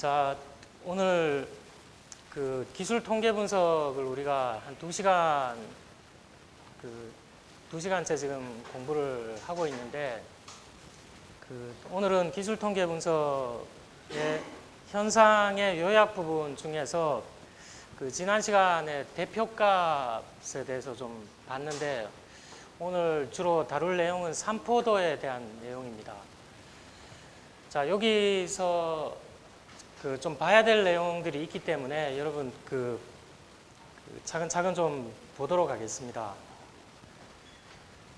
자, 오늘 그 기술 통계 분석을 우리가 한 2시간, 2시간째 지금 공부를 하고 있는데, 오늘은 기술 통계 분석의 현상의 요약 부분 중에서 지난 시간에 대표값에 대해서 좀 봤는데, 오늘 주로 다룰 내용은 산포도에 대한 내용입니다. 자, 여기서 좀 봐야 될 내용들이 있기 때문에 여러분 차근차근 좀 보도록 하겠습니다.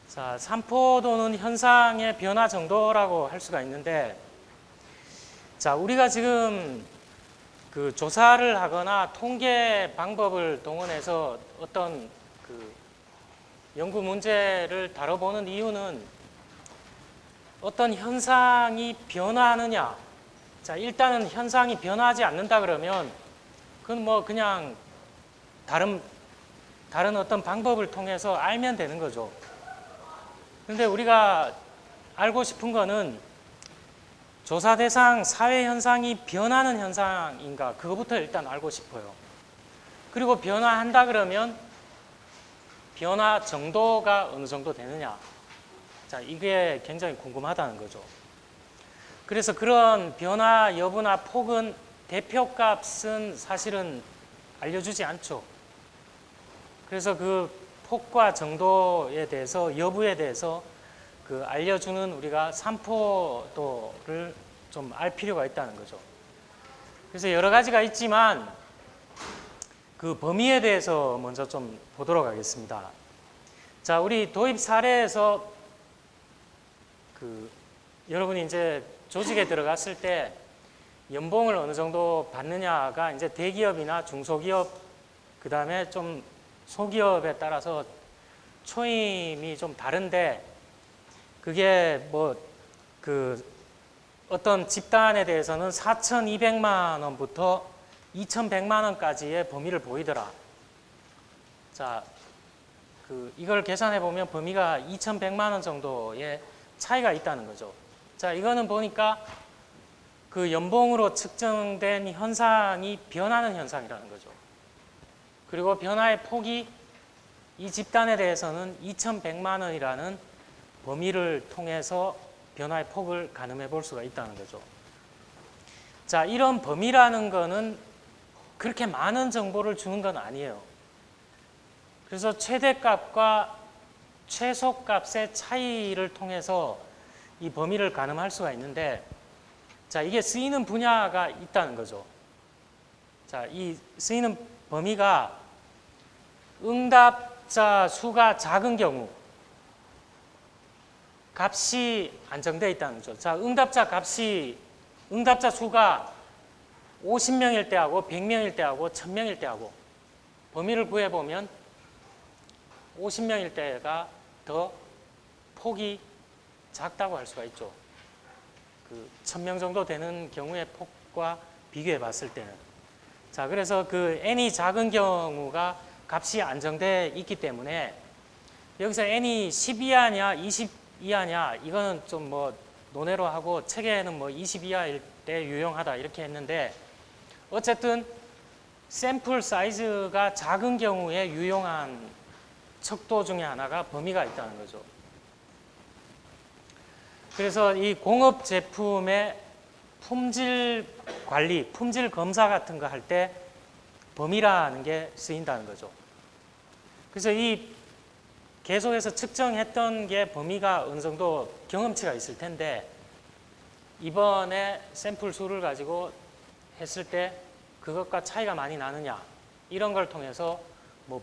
자, 산포도는 현상의 변화 정도라고 할 수가 있는데, 자, 우리가 지금 조사를 하거나 통계 방법을 동원해서 어떤 연구 문제를 다뤄보는 이유는 어떤 현상이 변화하느냐. 자, 일단은 현상이 변화하지 않는다 그러면 그건 뭐 그냥 다른 어떤 방법을 통해서 알면 되는 거죠. 그런데 우리가 알고 싶은 거는 조사 대상 사회 현상이 변하는 현상인가, 그거부터 일단 알고 싶어요. 그리고 변화한다 그러면 변화 정도가 어느 정도 되느냐. 자, 이게 굉장히 궁금하다는 거죠. 그래서 그런 변화 여부나 폭은, 대표값은 사실은 알려주지 않죠. 그래서 그 폭과 정도에 대해서, 여부에 대해서 알려주는 우리가 산포도를 좀 알 필요가 있다는 거죠. 그래서 여러 가지가 있지만 그 범위에 대해서 먼저 좀 보도록 하겠습니다. 자, 우리 도입 사례에서 여러분이 이제 조직에 들어갔을 때 연봉을 어느 정도 받느냐가 이제 대기업이나 중소기업, 그 다음에 좀 소기업에 따라서 초임이 좀 다른데, 그게 어떤 집단에 대해서는 4,200만 원부터 2,100만 원까지의 범위를 보이더라. 자, 이걸 계산해 보면 범위가 2,100만 원 정도의 차이가 있다는 거죠. 자, 이거는 보니까 연봉으로 측정된 현상이 변하는 현상이라는 거죠. 그리고 변화의 폭이 이 집단에 대해서는 2,100만 원이라는 범위를 통해서 변화의 폭을 가늠해 볼 수가 있다는 거죠. 자, 이런 범위라는 거는 그렇게 많은 정보를 주는 건 아니에요. 그래서 최대값과 최소값의 차이를 통해서 이 범위를 가늠할 수가 있는데, 자, 이게 쓰이는 분야가 있다는 거죠. 자, 이 쓰이는 범위가 응답자 수가 작은 경우 값이 안정되어 있다는 거죠. 자, 응답자 수가 50명일 때하고 100명일 때하고 1000명일 때하고 범위를 구해보면 50명일 때가 더 폭이 작다고 할 수가 있죠. 1000명 정도 되는 경우의 폭과 비교해 봤을 때는. 자, 그래서 n이 작은 경우가 값이 안정돼 있기 때문에 여기서 n이 10 이하냐 20 이하냐, 이거는 좀 논외로 하고 책에는 20 이하일 때 유용하다 이렇게 했는데, 어쨌든 샘플 사이즈가 작은 경우에 유용한 척도 중에 하나가 범위가 있다는 거죠. 그래서 이 공업 제품의 품질 관리, 품질 검사 같은 거 할 때 범위라는 게 쓰인다는 거죠. 그래서 이 계속해서 측정했던 게 범위가 어느 정도 경험치가 있을 텐데, 이번에 샘플 수를 가지고 했을 때 그것과 차이가 많이 나느냐, 이런 걸 통해서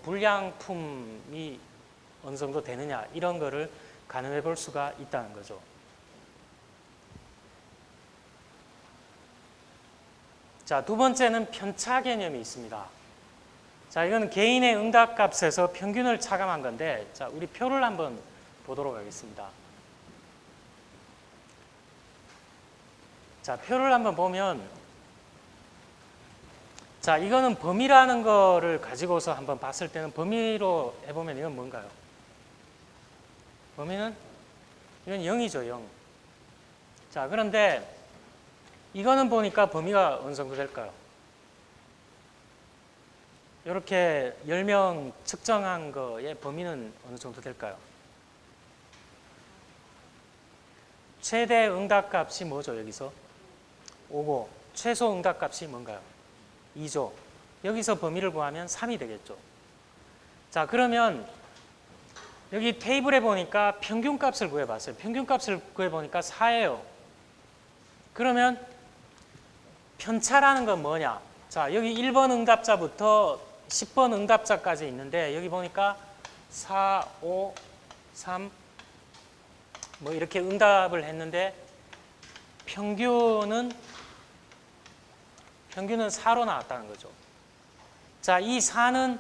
불량품이 어느 정도 되느냐, 이런 거를 가늠해 볼 수가 있다는 거죠. 자, 두 번째는 편차 개념이 있습니다. 자, 이거는 개인의 응답값에서 평균을 차감한 건데, 자, 우리 표를 한번 보도록 하겠습니다. 자, 표를 한번 보면, 자, 이거는 범위라는 거를 가지고서 한번 봤을 때는 범위로 해보면 이건 뭔가요? 범위는 이건 0이죠, 0. 자, 그런데 이거는 보니까 범위가 어느 정도 될까요? 이렇게 10명 측정한 거의 범위는 어느 정도 될까요? 최대 응답값이 뭐죠, 여기서? 5고, 최소 응답값이 뭔가요? 2죠. 여기서 범위를 구하면 3이 되겠죠. 자, 그러면 여기 테이블에 보니까 평균값을 구해봤어요. 평균값을 구해보니까 4예요. 그러면 편차라는 건 뭐냐? 자, 여기 1번 응답자부터 10번 응답자까지 있는데 여기 보니까 4, 5, 3 뭐 이렇게 응답을 했는데 평균은 4로 나왔다는 거죠. 자, 이 4는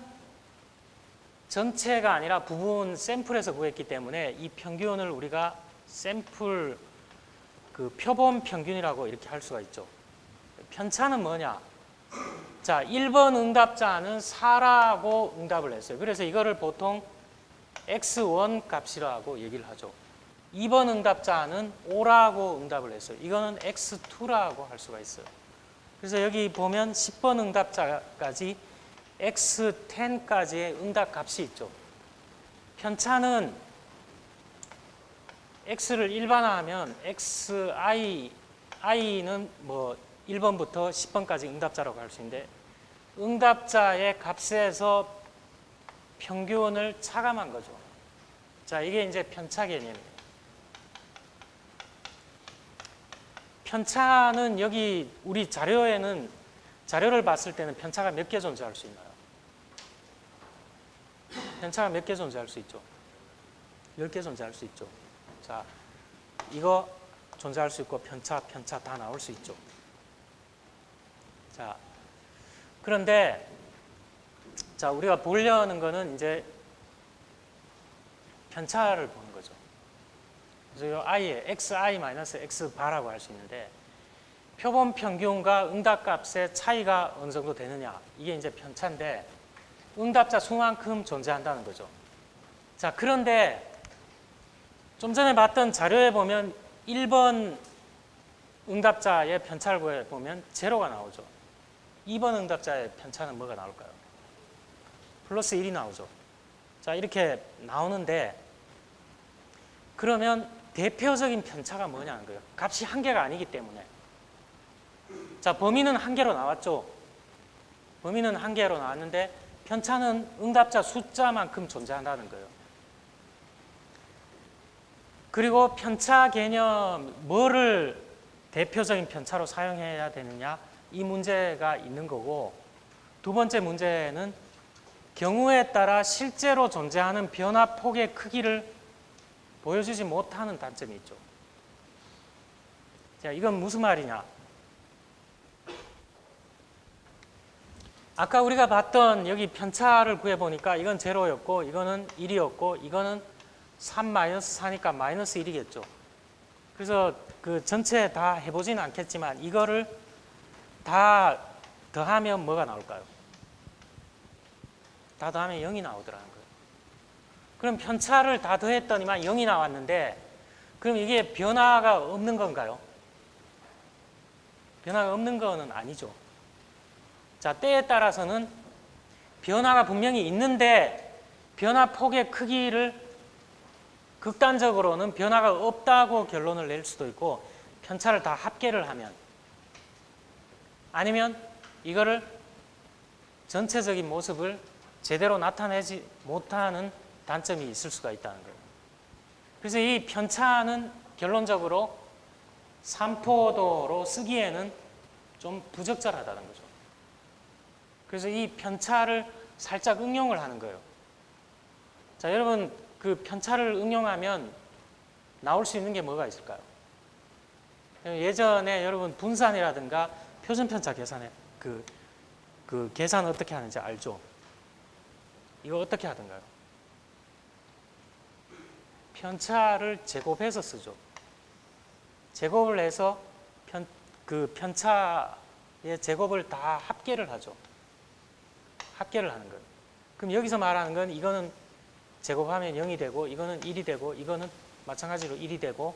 전체가 아니라 부분 샘플에서 구했기 때문에 이 평균을 우리가 샘플 그 표본 평균이라고 이렇게 할 수가 있죠. 편차는 뭐냐? 자, 1번 응답자는 4라고 응답을 했어요. 그래서 이거를 보통 x1 값이라고 얘기를 하죠. 2번 응답자는 5라고 응답을 했어요. 이거는 x2라고 할 수가 있어요. 그래서 여기 보면 10번 응답자까지 x10까지의 응답 값이 있죠. 편차는 x를 일반화하면 i는 뭐 1번부터 10번까지 응답자라고 할 수 있는데 응답자의 값에서 평균을 차감한 거죠. 자, 이게 이제 편차 개념이에요. 편차는 여기 우리 자료를 봤을 때는 편차가 몇 개 존재할 수 있나요? 편차가 몇 개 존재할 수 있죠? 10개 존재할 수 있죠. 자, 이거 존재할 수 있고 편차 다 나올 수 있죠. 자, 그런데 자, 우리가 보려는 거는 이제 편차를 보는 거죠. 그래서 이 i에 xi-x바라고 할 수 있는데 표본 평균과 응답값의 차이가 어느 정도 되느냐, 이게 이제 편차인데 응답자 수만큼 존재한다는 거죠. 자, 그런데 좀 전에 봤던 자료에 보면 1번 응답자의 편차를 구해보면 제로가 나오죠. 2번 응답자의 편차는 뭐가 나올까요? 플러스 1이 나오죠. 자, 이렇게 나오는데 그러면 대표적인 편차가 뭐냐는 거예요. 값이 한 개가 아니기 때문에. 자, 범위는 한 개로 나왔죠. 범위는 한 개로 나왔는데 편차는 응답자 숫자만큼 존재한다는 거예요. 그리고 편차 개념, 뭐를 대표적인 편차로 사용해야 되느냐, 이 문제가 있는 거고, 두 번째 문제는 경우에 따라 실제로 존재하는 변화 폭의 크기를 보여주지 못하는 단점이 있죠. 자, 이건 무슨 말이냐? 아까 우리가 봤던 여기 편차를 구해보니까 이건 제로였고, 이거는 1이었고, 이거는 3-4니까 마이너스 1이겠죠. 그래서 그 전체 다 해보지는 않겠지만 이거를 다 더하면 뭐가 나올까요? 다 더하면 0이 나오더라는 거예요. 그럼 편차를 다 더했더니만 0이 나왔는데 그럼 이게 변화가 없는 건가요? 변화가 없는 거는 아니죠. 자, 때에 따라서는 변화가 분명히 있는데 변화 폭의 크기를 극단적으로는 변화가 없다고 결론을 낼 수도 있고, 편차를 다 합계를 하면, 아니면 이거를 전체적인 모습을 제대로 나타내지 못하는 단점이 있을 수가 있다는 거예요. 그래서 이 편차는 결론적으로 삼포도로 쓰기에는 좀 부적절하다는 거죠. 그래서 이 편차를 살짝 응용을 하는 거예요. 자, 여러분, 그 편차를 응용하면 나올 수 있는 게 뭐가 있을까요? 예전에 여러분 분산이라든가 표준편차 계산에 그 계산 어떻게 하는지 알죠? 이거 어떻게 하던가요? 편차를 제곱해서 쓰죠. 제곱을 해서 그 편차의 제곱을 다 합계를 하죠. 합계를 하는 거예요. 그럼 여기서 말하는 건 이거는 제곱하면 0이 되고, 이거는 1이 되고, 이거는 마찬가지로 1이 되고,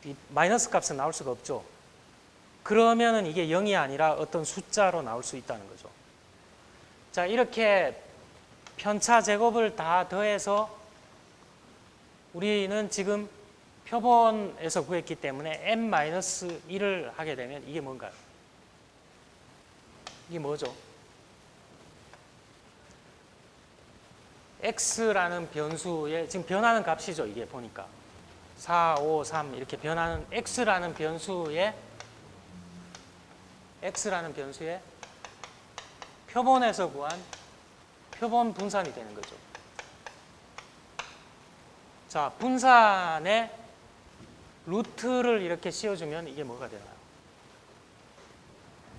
이 마이너스 값은 나올 수가 없죠. 그러면은 이게 0이 아니라 어떤 숫자로 나올 수 있다는 거죠. 자, 이렇게 편차 제곱을 다 더해서 우리는 지금 표본에서 구했기 때문에 n-1을 하게 되면 이게 뭔가요? 이게 뭐죠? x라는 변수에 지금 변하는 값이죠. 이게 보니까 4, 5, 3 이렇게 변하는 x라는 변수에 표본에서 구한 표본 분산이 되는 거죠. 자, 분산에 루트를 이렇게 씌워주면 이게 뭐가 되나요?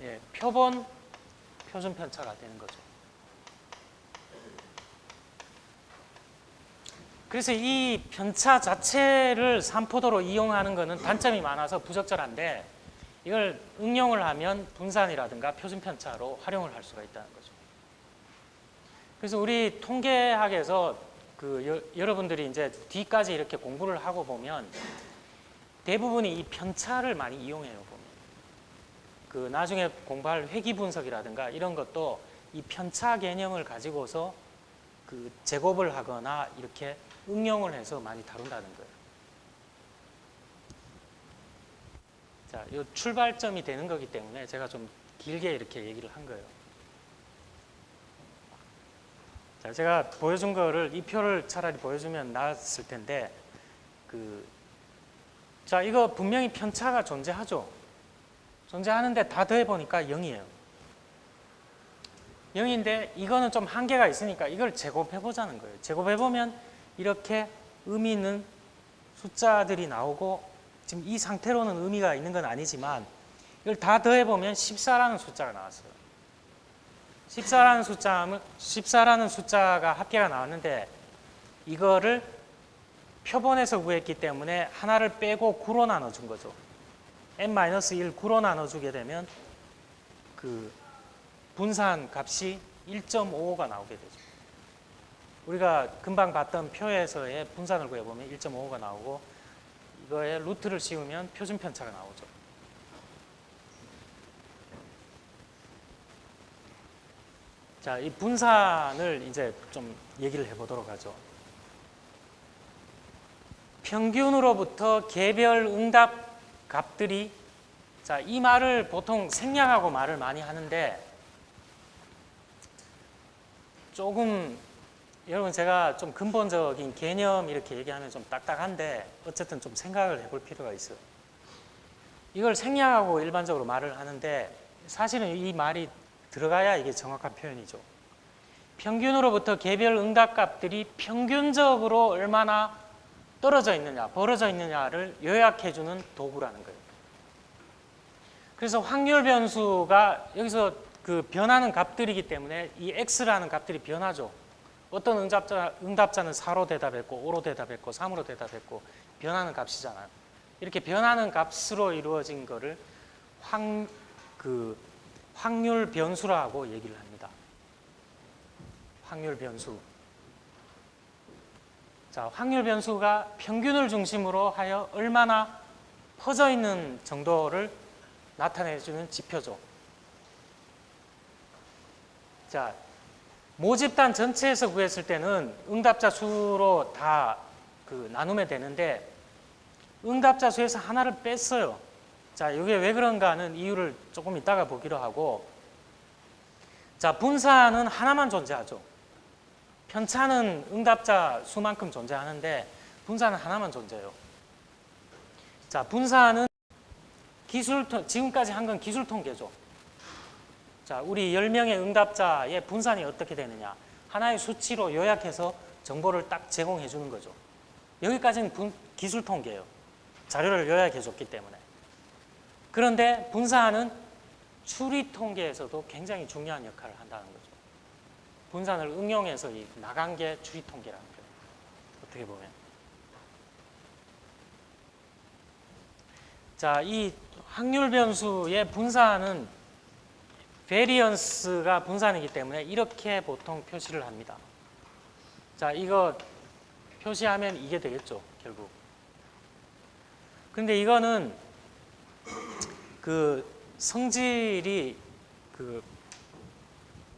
예, 표본 표준 편차가 되는 거죠. 그래서 이 편차 자체를 산포도로 이용하는 것은 단점이 많아서 부적절한데 이걸 응용을 하면 분산이라든가 표준 편차로 활용을 할 수가 있다는 거죠. 그래서 우리 통계학에서 여러분들이 이제 뒤까지 이렇게 공부를 하고 보면 대부분이 이 편차를 많이 이용해요. 보면 나중에 공부할 회귀 분석이라든가 이런 것도 이 편차 개념을 가지고서 제곱을 하거나 이렇게 응용을 해서 많이 다룬다는 거예요. 자, 이 출발점이 되는 거기 때문에 제가 좀 길게 이렇게 얘기를 한 거예요. 자, 제가 보여준 거를 이 표를 차라리 보여주면 나았을 텐데 자, 이거 분명히 편차가 존재하죠. 존재하는데 다 더해보니까 0이에요. 0인데 이거는 좀 한계가 있으니까 이걸 제곱해보자는 거예요. 제곱해보면 이렇게 의미 있는 숫자들이 나오고 지금 이 상태로는 의미가 있는 건 아니지만 이걸 다 더해보면 14라는 숫자가 나왔어요. 14라는 숫자가 합계가 나왔는데 이거를 표본에서 구했기 때문에 하나를 빼고 9로 나눠준 거죠. n-1 9로 나눠주게 되면 분산 값이 1.55가 나오게 되죠. 우리가 금방 봤던 표에서의 분산을 구해보면 1.55가 나오고 이거에 루트를 씌우면 표준 편차가 나오죠. 자, 이 분산을 이제 좀 얘기를 해보도록 하죠. 평균으로부터 개별 응답 값들이 자, 이 말을 보통 생략하고 말을 많이 하는데 조금 여러분 제가 좀 근본적인 개념 이렇게 얘기하면 좀 딱딱한데 어쨌든 좀 생각을 해볼 필요가 있어요. 이걸 생략하고 일반적으로 말을 하는데 사실은 이 말이 들어가야 이게 정확한 표현이죠. 평균으로부터 개별 응답값들이 평균적으로 얼마나 떨어져 있느냐, 벌어져 있느냐를 요약해주는 도구라는 거예요. 그래서 확률 변수가 여기서 변하는 값들이기 때문에 이 x라는 값들이 변하죠. 어떤 응답자는 4로 대답했고 5로 대답했고 3으로 대답했고 변하는 값이잖아요. 이렇게 변하는 값으로 이루어진 거를 확률 변수라고 얘기를 합니다. 확률 변수. 자, 확률 변수가 평균을 중심으로 하여 얼마나 퍼져 있는 정도를 나타내주는 지표죠. 자, 모집단 전체에서 구했을 때는 응답자 수로 다 나누면 되는데 응답자 수에서 하나를 뺐어요. 자, 이게 왜 그런가 하는 이유를 조금 이따가 보기로 하고, 자, 분산은 하나만 존재하죠. 편차는 응답자 수만큼 존재하는데 분산은 하나만 존재해요. 자, 분산은 지금까지 한 건 기술 통계죠. 자, 우리 10명의 응답자의 분산이 어떻게 되느냐, 하나의 수치로 요약해서 정보를 딱 제공해 주는 거죠. 여기까지는 기술 통계예요. 자료를 요약해 줬기 때문에. 그런데 분산은 추리 통계에서도 굉장히 중요한 역할을 한다는 거죠. 분산을 응용해서 나간 게 추리 통계라는 거예요. 어떻게 보면. 자, 이 확률 변수의 분산은 베리언스가 분산이기 때문에 이렇게 보통 표시를 합니다. 자, 이거 표시하면 이게 되겠죠, 결국. 근데 이거는 성질이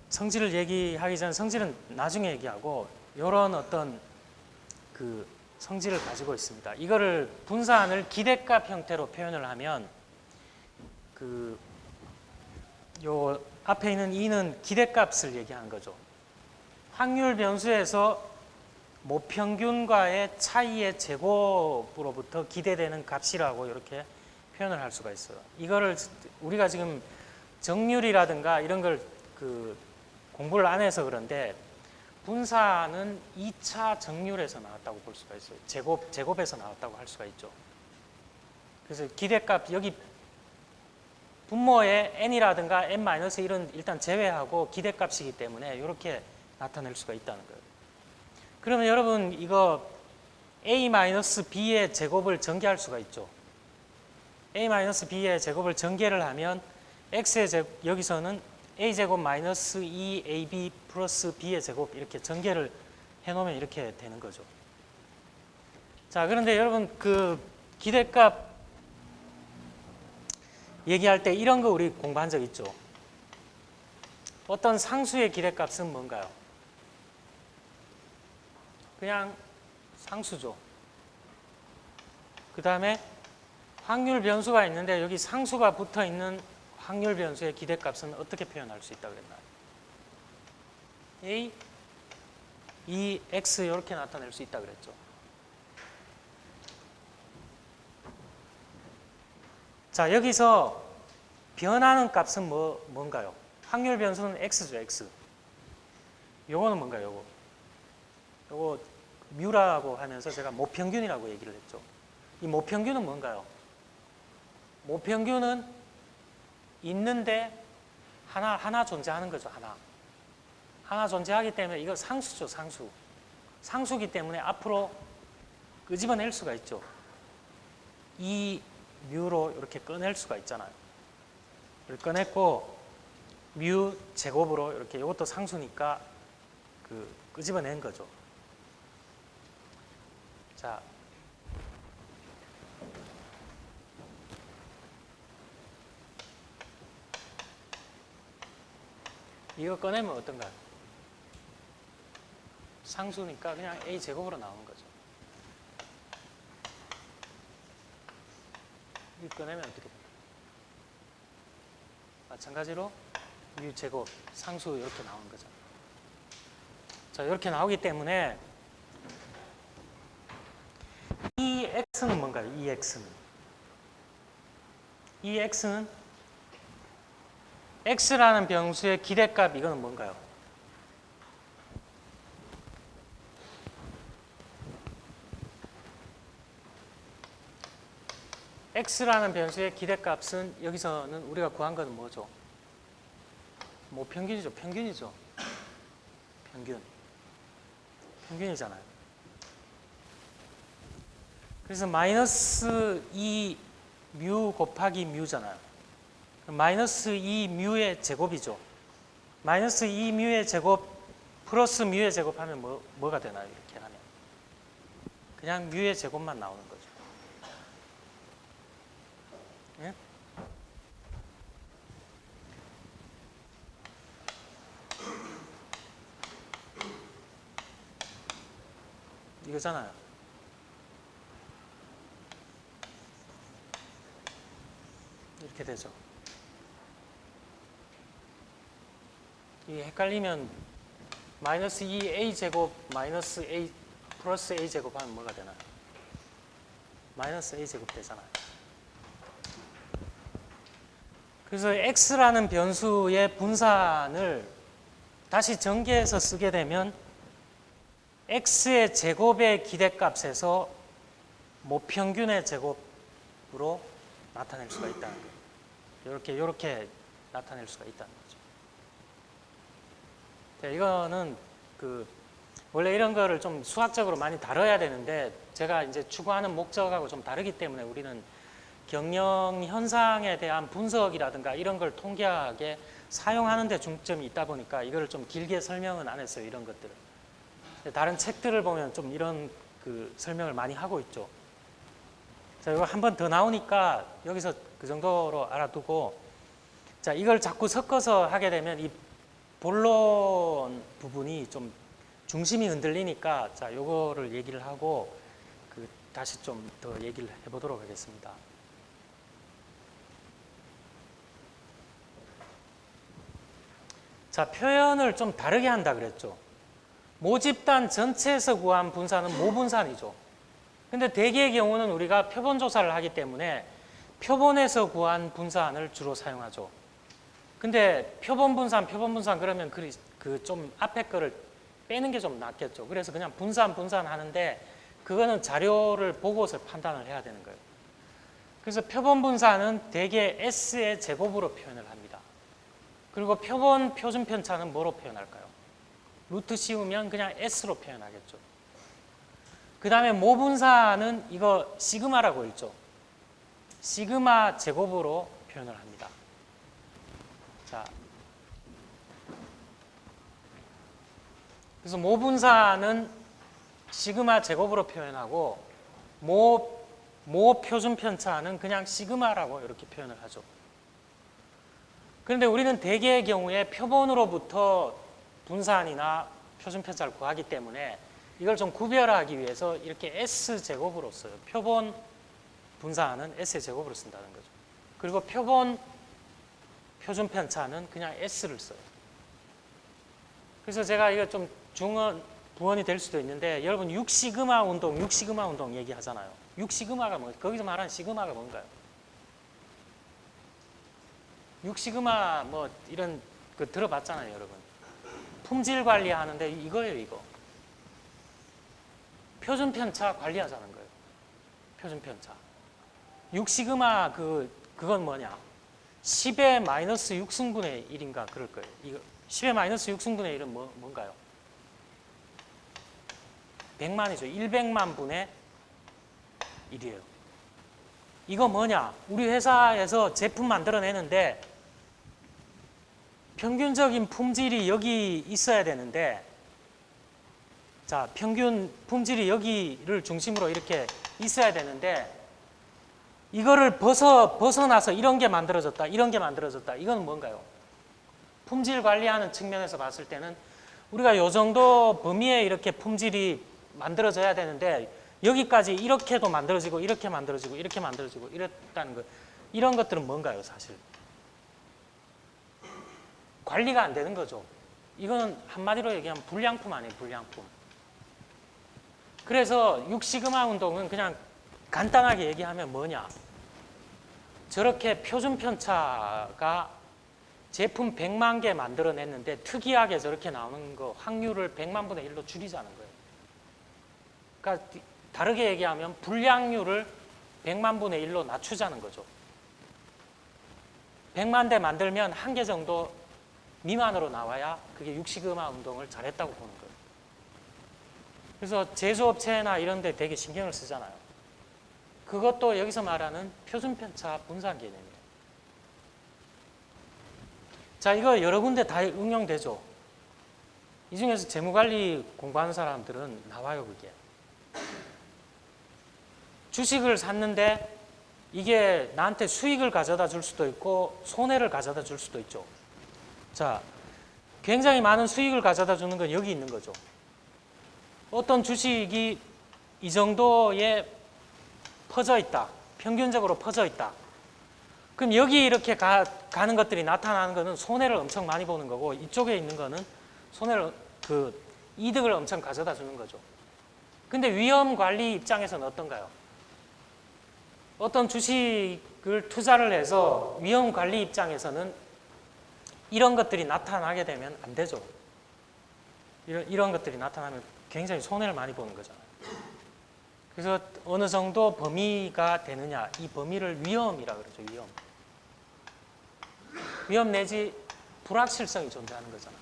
성질을 얘기하기 전에 성질은 나중에 얘기하고 이런 어떤 성질을 가지고 있습니다. 이거를 분산을 기대값 형태로 표현을 하면 요 앞에 있는 E는 기대값을 얘기하는 거죠. 확률 변수에서 모평균과의 차이의 제곱으로부터 기대되는 값이라고 이렇게 표현을 할 수가 있어요. 이거를 우리가 지금 정률이라든가 이런 걸 공부를 안 해서 그런데 분산은 2차 정률에서 나왔다고 볼 수가 있어요. 제곱에서 나왔다고 할 수가 있죠. 그래서 기대값 여기 분모의 n이라든가 n-1은 일단 제외하고 기대값이기 때문에 이렇게 나타낼 수가 있다는 거예요. 그러면 여러분 이거 a-b의 제곱을 전개할 수가 있죠. a-b의 제곱을 전개를 하면 x의 제곱, 여기서는 a제곱 마이너스 2ab 플러스 b의 제곱 이렇게 전개를 해놓으면 이렇게 되는 거죠. 자, 그런데 여러분 기대값 얘기할 때 이런 거 우리 공부한 적 있죠. 어떤 상수의 기대값은 뭔가요? 그냥 상수죠. 그 다음에 확률 변수가 있는데 여기 상수가 붙어 있는 확률 변수의 기대값은 어떻게 표현할 수 있다고 그랬나요? A, E, X 이렇게 나타낼 수 있다고 그랬죠. 자, 여기서 변하는 값은 뭔가요? 확률 변수는 X죠, X. 요거는 뭔가요, 요거 뮤라고 하면서 제가 모평균이라고 얘기를 했죠. 이 모평균은 뭔가요? 모평균은 있는데 하나 존재하는 거죠. 하나 존재하기 때문에 이거 상수죠. 상수기 때문에 앞으로 끄집어낼 수가 있죠. 이 뮤로 이렇게 꺼낼 수가 있잖아요. 이렇게 꺼냈고 뮤 제곱으로 이렇게 이것도 상수니까 끄집어낸 거죠. 자, 이거 꺼내면 어떤가요? 상수니까 그냥 a 제곱으로 나오는 거죠. 이거 꺼내면 어떻게 됩니까? 마찬가지로 u 제곱 상수 이렇게 나오는 거죠. 자, 이렇게 나오기 때문에 이 x는 뭔가요? 이 x는 x라는 변수의 기대값 이거는 뭔가요? x라는 변수의 기대값은 여기서는 우리가 구한 것은 뭐죠? 평균이죠. 평균이잖아요. 그래서 마이너스 2뮤 곱하기 뮤잖아요. 마이너스 2뮤의 제곱이죠. 마이너스 2뮤의 제곱 플러스 뮤의 제곱하면 뭐가 되나요? 이렇게 하면 그냥 뮤의 제곱만 나오는 거죠. 예? 이거잖아요. 이렇게 되죠. 이게 헷갈리면 마이너스 2a 제곱 마이너스 a 플러스 a 제곱 하면 뭐가 되나요? 마이너스 a 제곱 되잖아요. 그래서 x라는 변수의 분산을 다시 전개해서 쓰게 되면 x의 제곱의 기대값에서 모평균의 제곱으로 나타낼 수가 있다는 거예요. 이렇게 나타낼 수가 있다는 거죠. 이거는 원래 이런 거를 좀 수학적으로 많이 다뤄야 되는데 제가 이제 추구하는 목적하고 좀 다르기 때문에 우리는 경영 현상에 대한 분석이라든가 이런 걸 통계학에 사용하는 데 중점이 있다 보니까 이거를 좀 길게 설명은 안 했어요. 이런 것들을. 다른 책들을 보면 좀 이런 설명을 많이 하고 있죠. 자, 이거 한 번 더 나오니까 여기서 그 정도로 알아두고 자, 이걸 자꾸 섞어서 하게 되면 이 본론 부분이 좀 중심이 흔들리니까 자, 요거를 얘기를 하고 다시 좀 더 얘기를 해보도록 하겠습니다. 자, 표현을 좀 다르게 한다 그랬죠. 모집단 전체에서 구한 분산은 모분산이죠. 근데 대개의 경우는 우리가 표본 조사를 하기 때문에 표본에서 구한 분산을 주로 사용하죠. 근데 표본 분산 그러면 그 좀 앞에 거를 빼는 게 좀 낫겠죠. 그래서 그냥 분산 하는데 그거는 자료를 보고서 판단을 해야 되는 거예요. 그래서 표본 분산은 대개 S의 제곱으로 표현을 합니다. 그리고 표본 표준 편차는 뭐로 표현할까요? 루트 씌우면 그냥 S로 표현하겠죠. 그 다음에 모분산은 이거 시그마라고 읽죠. 시그마 제곱으로 표현을 합니다. 자, 그래서 모분산은 시그마 제곱으로 표현하고 모 표준 편차는 그냥 시그마라고 이렇게 표현을 하죠. 그런데 우리는 대개의 경우에 표본으로부터 분산이나 표준 편차를 구하기 때문에 이걸 좀 구별하기 위해서 이렇게 S제곱으로 써요. 표본 분산은 S제곱으로 쓴다는 거죠. 그리고 표본 표준 편차는 그냥 S를 써요. 그래서 제가 이거 좀 부원이 될 수도 있는데 여러분 6시그마 운동 얘기하잖아요. 6시그마가 뭔가요? 거기서 말하는 시그마가 뭔가요? 6시그마 뭐 이런 거 들어봤잖아요, 여러분. 품질 관리하는데 이거예요, 이거. 표준 편차 관리하자는 거예요. 표준 편차. 6시그마 그건 뭐냐? 10의 마이너스 6승분의 1인가 그럴 거예요. 이거 10의 마이너스 6승분의 1은 뭔가요? 100만이죠. 100만 분의 1이에요. 이거 뭐냐? 우리 회사에서 제품 만들어내는데 평균적인 품질이 여기 있어야 되는데 자, 평균 품질이 여기를 중심으로 이렇게 있어야 되는데 이거를 벗어나서 이런 게 만들어졌다. 이건 뭔가요? 품질 관리하는 측면에서 봤을 때는 우리가 요 정도 범위에 이렇게 품질이 만들어져야 되는데 여기까지 이렇게도 만들어지고 이렇게 만들어지고 이랬다는 거. 이런 것들은 뭔가요, 사실? 관리가 안 되는 거죠. 이거는 한마디로 얘기하면 불량품 아니에요, 불량품. 그래서 6시그마 운동은 그냥 간단하게 얘기하면 뭐냐? 저렇게 표준 편차가 제품 100만 개 만들어냈는데 특이하게 저렇게 나오는 거 확률을 100만 분의 1로 줄이자는 거예요. 그러니까 다르게 얘기하면 불량률을 100만 분의 1로 낮추자는 거죠. 100만 대 만들면 한 개 정도 미만으로 나와야 그게 6시그마 운동을 잘했다고 보는 거예요. 그래서 제조업체나 이런 데 되게 신경을 쓰잖아요. 그것도 여기서 말하는 표준 편차 분산 개념이에요. 자, 이거 여러 군데 다 응용되죠. 이 중에서 재무관리 공부하는 사람들은 나와요, 그게. 주식을 샀는데 이게 나한테 수익을 가져다 줄 수도 있고 손해를 가져다 줄 수도 있죠. 자, 굉장히 많은 수익을 가져다 주는 건 여기 있는 거죠. 어떤 주식이 이 정도에 퍼져 있다. 평균적으로 퍼져 있다. 그럼 여기 이렇게 가는 것들이 나타나는 거는 손해를 엄청 많이 보는 거고 이쪽에 있는 거는 이득을 엄청 가져다 주는 거죠. 근데 위험 관리 입장에서는 어떤가요? 어떤 주식을 투자를 해서 위험 관리 입장에서는 이런 것들이 나타나게 되면 안 되죠. 이런 것들이 나타나면 굉장히 손해를 많이 보는 거잖아요. 그래서 어느 정도 범위가 되느냐, 이 범위를 위험이라고 그러죠. 위험 내지 불확실성이 존재하는 거잖아요.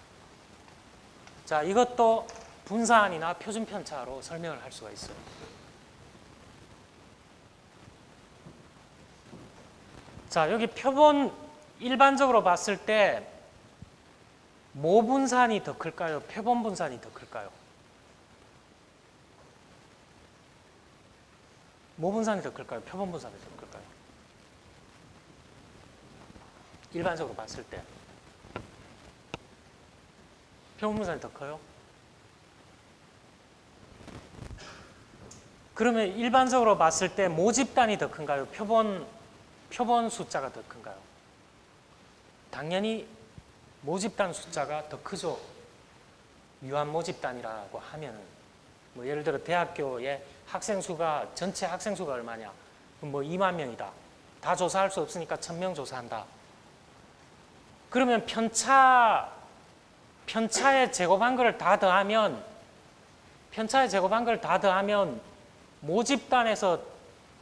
자, 이것도 분산이나 표준 편차로 설명을 할 수가 있어요. 자, 여기 표본 일반적으로 봤을 때 모분산이 더 클까요? 표본 분산이 더 클까요? 모분산이 더 클까요? 표본 분산이 더 클까요? 일반적으로 봤을 때 표본분산이 더 커요? 그러면 일반적으로 봤을 때 모집단이 더 큰가요? 표본 숫자가 더 큰가요? 당연히 모집단 숫자가 더 크죠. 유한 모집단이라고 하면은 뭐 예를 들어 대학교의 학생 수가 전체 학생 수가 얼마냐? 뭐 2만 명이다. 다 조사할 수 없으니까 1000명 조사한다. 그러면 편차의 제곱한 거를 다 더하면 모집단에서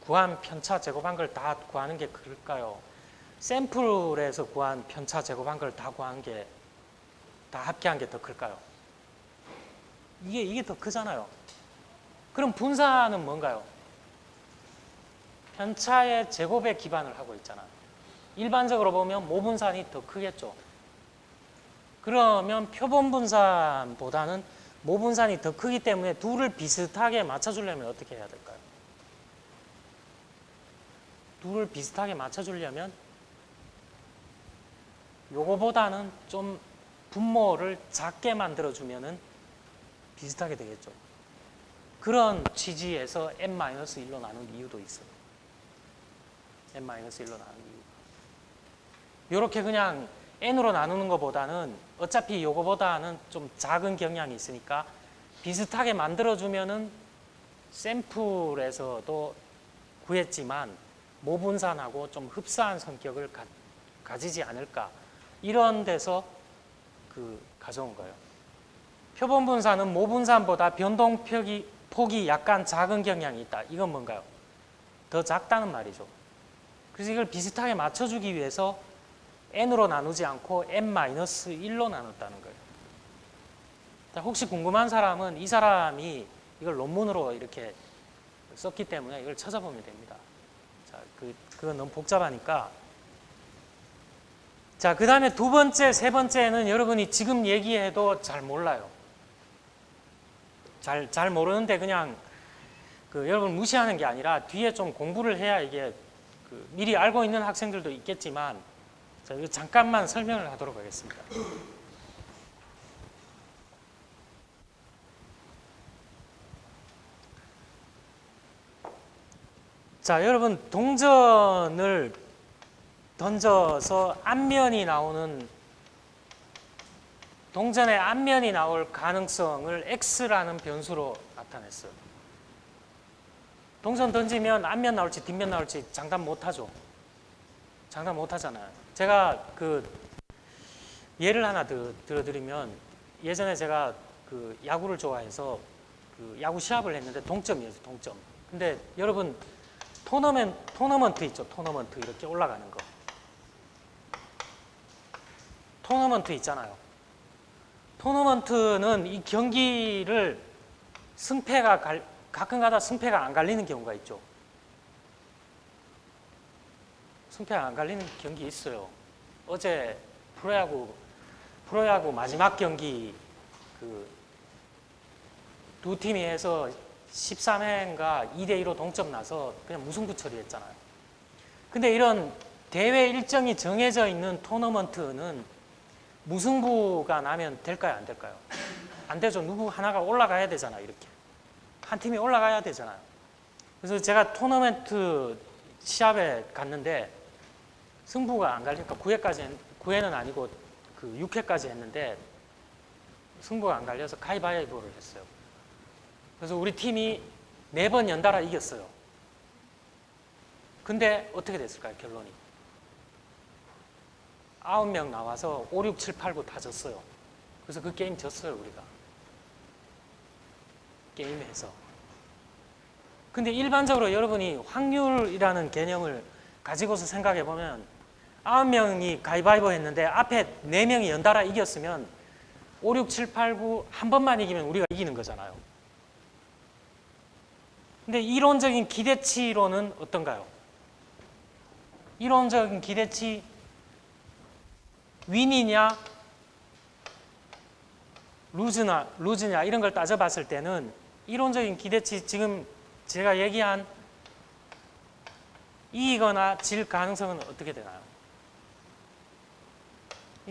구한 편차 제곱한 걸 다 구하는 게 그럴까요? 샘플에서 구한 편차 제곱한 걸 다 구한 게 다 합계한 게 더 클까요? 이게 더 크잖아요. 그럼 분산은 뭔가요? 편차의 제곱에 기반을 하고 있잖아요. 일반적으로 보면 모분산이 더 크겠죠. 그러면 표본분산보다는 모분산이 더 크기 때문에 둘을 비슷하게 맞춰주려면 어떻게 해야 될까요? 둘을 비슷하게 맞춰주려면 요거보다는 좀 분모를 작게 만들어주면은 비슷하게 되겠죠. 그런 취지에서 n-1로 나눈 이유도 있어요. n-1로 나눈 이유. 이렇게 그냥 n으로 나누는 것보다는 어차피 요거보다는 좀 작은 경향이 있으니까 비슷하게 만들어주면은 샘플에서도 구했지만 모분산하고 좀 흡사한 성격을 가지지 않을까, 이런 데서 가져온 거예요. 표본분산은 모분산보다 변동폭이 약간 작은 경향이 있다. 이건 뭔가요? 더 작다는 말이죠. 그래서 이걸 비슷하게 맞춰주기 위해서 n으로 나누지 않고 n-1로 나눴다는 거예요. 자, 혹시 궁금한 사람은 이 사람이 이걸 논문으로 이렇게 썼기 때문에 이걸 찾아보면 됩니다. 자, 그건 너무 복잡하니까. 자, 그 다음에 두 번째, 세 번째는 여러분이 지금 얘기해도 잘 몰라요. 잘 모르는데 그냥 여러분 무시하는 게 아니라 뒤에 좀 공부를 해야 이게 미리 알고 있는 학생들도 있겠지만, 자, 이거 잠깐만 설명을 하도록 하겠습니다. 자, 여러분 동전을 던져서 동전의 앞면이 나올 가능성을 x라는 변수로 나타냈어요. 동전 던지면 앞면 나올지 뒷면 나올지 장담 못하죠. 장담 못하잖아요. 제가 예를 하나 들어드리면, 예전에 제가 야구를 좋아해서 야구 시합을 했는데 동점이었어요. 동점. 근데 여러분 토너먼트 있죠. 토너먼트 이렇게 올라가는 거. 토너먼트 있잖아요. 토너먼트는 이 경기를 가끔가다 승패가 안 갈리는 경우가 있죠. 승패가 안 갈리는 경기 있어요. 어제 프로야구 마지막 경기 두 팀이 해서 13회인가 2대2로 동점 나서 그냥 무승부 처리했잖아요. 근데 이런 대회 일정이 정해져 있는 토너먼트는 무승부가 나면 될까요? 안 될까요? 안 되죠. 누구 하나가 올라가야 되잖아요. 이렇게. 한 팀이 올라가야 되잖아요. 그래서 제가 토너먼트 시합에 갔는데 승부가 안 갈리니까 9회는 아니고 6회까지 했는데 승부가 안 갈려서 가위바위보를 했어요. 그래서 우리 팀이 4번 연달아 이겼어요. 근데 어떻게 됐을까요? 결론이 9명 나와서 5, 6, 7, 8, 9 다 졌어요. 그래서 그 게임 졌어요. 우리가 게임에서. 근데 일반적으로 여러분이 확률이라는 개념을 가지고서 생각해 보면 9명이 가위바위보 했는데 앞에 4명이 연달아 이겼으면 5, 6, 7, 8, 9 한 번만 이기면 우리가 이기는 거잖아요. 근데 이론적인 기대치로는 어떤가요? 이론적인 기대치 윈이냐 루즈냐 이런 걸 따져봤을 때는 이론적인 기대치, 지금 제가 얘기한 이기거나 질 가능성은 어떻게 되나요?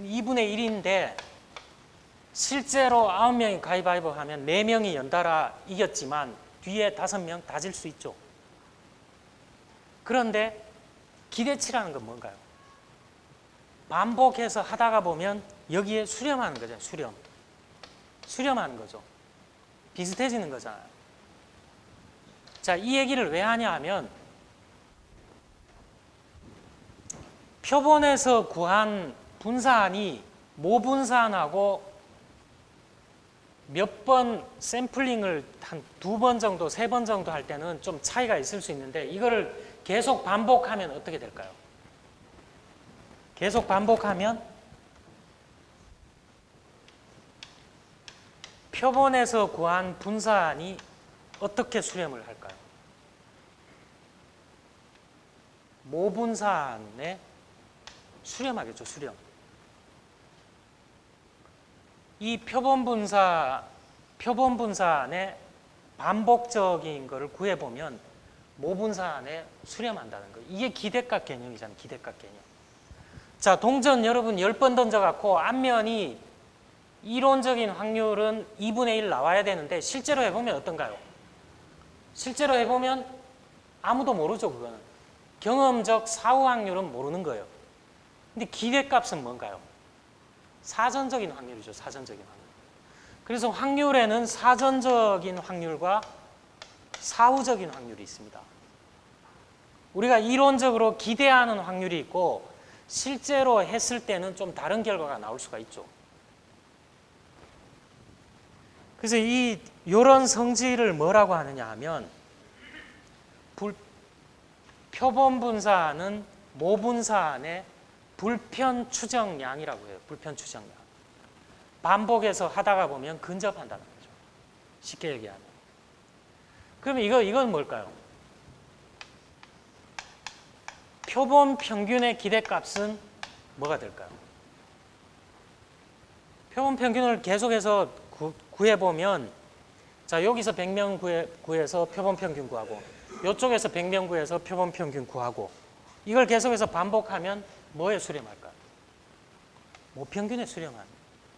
2분의 1인데 실제로 9명이 가위바위보 하면 4명이 연달아 이겼지만 뒤에 5명 다 질 수 있죠. 그런데 기대치라는 건 뭔가요? 반복해서 하다가 보면 여기에 수렴하는 거죠. 수렴하는 거죠. 비슷해지는 거잖아요. 자, 이 얘기를 왜 하냐 하면 표본에서 구한 분사안이 모분사안하고 몇 번 샘플링을 한 2번 정도, 3번 정도 할 때는 좀 차이가 있을 수 있는데 이거를 계속 반복하면 어떻게 될까요? 계속 반복하면 표본에서 구한 분사안이 어떻게 수렴을 할까요? 모분사안에 수렴하겠죠, 수렴. 이 표본 분사안에 반복적인 것을 구해보면 모분사안에 수렴한다는 거예요. 이게 기대값 개념이잖아요, 기대값 개념. 자, 동전 여러분 10번 던져갖고 앞면이 이론적인 확률은 2분의 1 나와야 되는데 실제로 해보면 어떤가요? 실제로 해보면 아무도 모르죠, 그거는. 경험적 사후 확률은 모르는 거예요. 근데 기대값은 뭔가요? 사전적인 확률이죠, 사전적인 확률. 그래서 확률에는 사전적인 확률과 사후적인 확률이 있습니다. 우리가 이론적으로 기대하는 확률이 있고 실제로 했을 때는 좀 다른 결과가 나올 수가 있죠. 그래서 이런 성질을 뭐라고 하느냐 하면 표본 분사는 모분사안의 불편 추정량이라고 해요. 불편 추정량. 반복해서 하다가 보면 근접한다는 거죠. 쉽게 얘기하면. 그러면 이건 뭘까요? 표본 평균의 기대값은 뭐가 될까요? 표본 평균을 계속해서 구해보면 자, 여기서 100명 구해서 표본 평균 구하고 이쪽에서 100명 구해서 표본 평균 구하고 이걸 계속해서 반복하면 뭐에 수렴할까요? 모평균에 수렴하는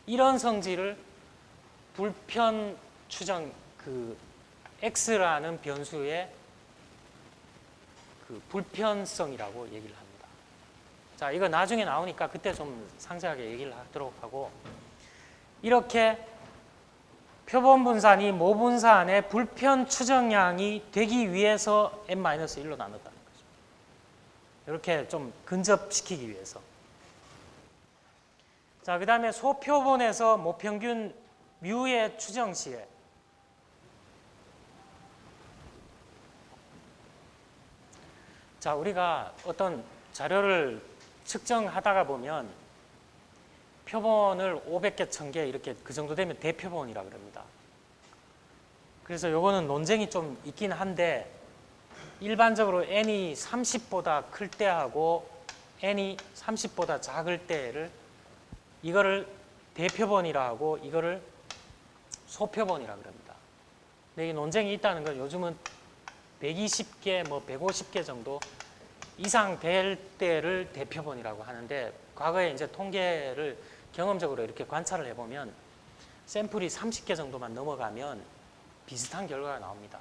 이런 성질을 불편 추정 X라는 변수의 불편성이라고 얘기를 합니다. 자, 이거 나중에 나오니까 그때 좀 상세하게 얘기를 하도록 하고 이렇게 표본 분산이 모분산의 불편 추정량이 되기 위해서 n-1로 나눴다는 거죠. 이렇게 좀 근접시키기 위해서. 자, 그 다음에 소표본에서 모평균 뮤의 추정 시에 자, 우리가 어떤 자료를 측정하다가 보면 표본을 500개, 1000개 이렇게 그 정도 되면 대표본이라고 그럽니다. 그래서 요거는 논쟁이 좀 있긴 한데 일반적으로 n이 30보다 클 때하고 n이 30보다 작을 때를 이거를 대표본이라 하고 이거를 소표본이라 그럽니다. 근데 이 논쟁이 있다는 건 요즘은 120개, 150개 정도 이상 될 때를 대표본이라고 하는데 과거에 이제 통계를 경험적으로 이렇게 관찰을 해보면 샘플이 30개 정도만 넘어가면 비슷한 결과가 나옵니다.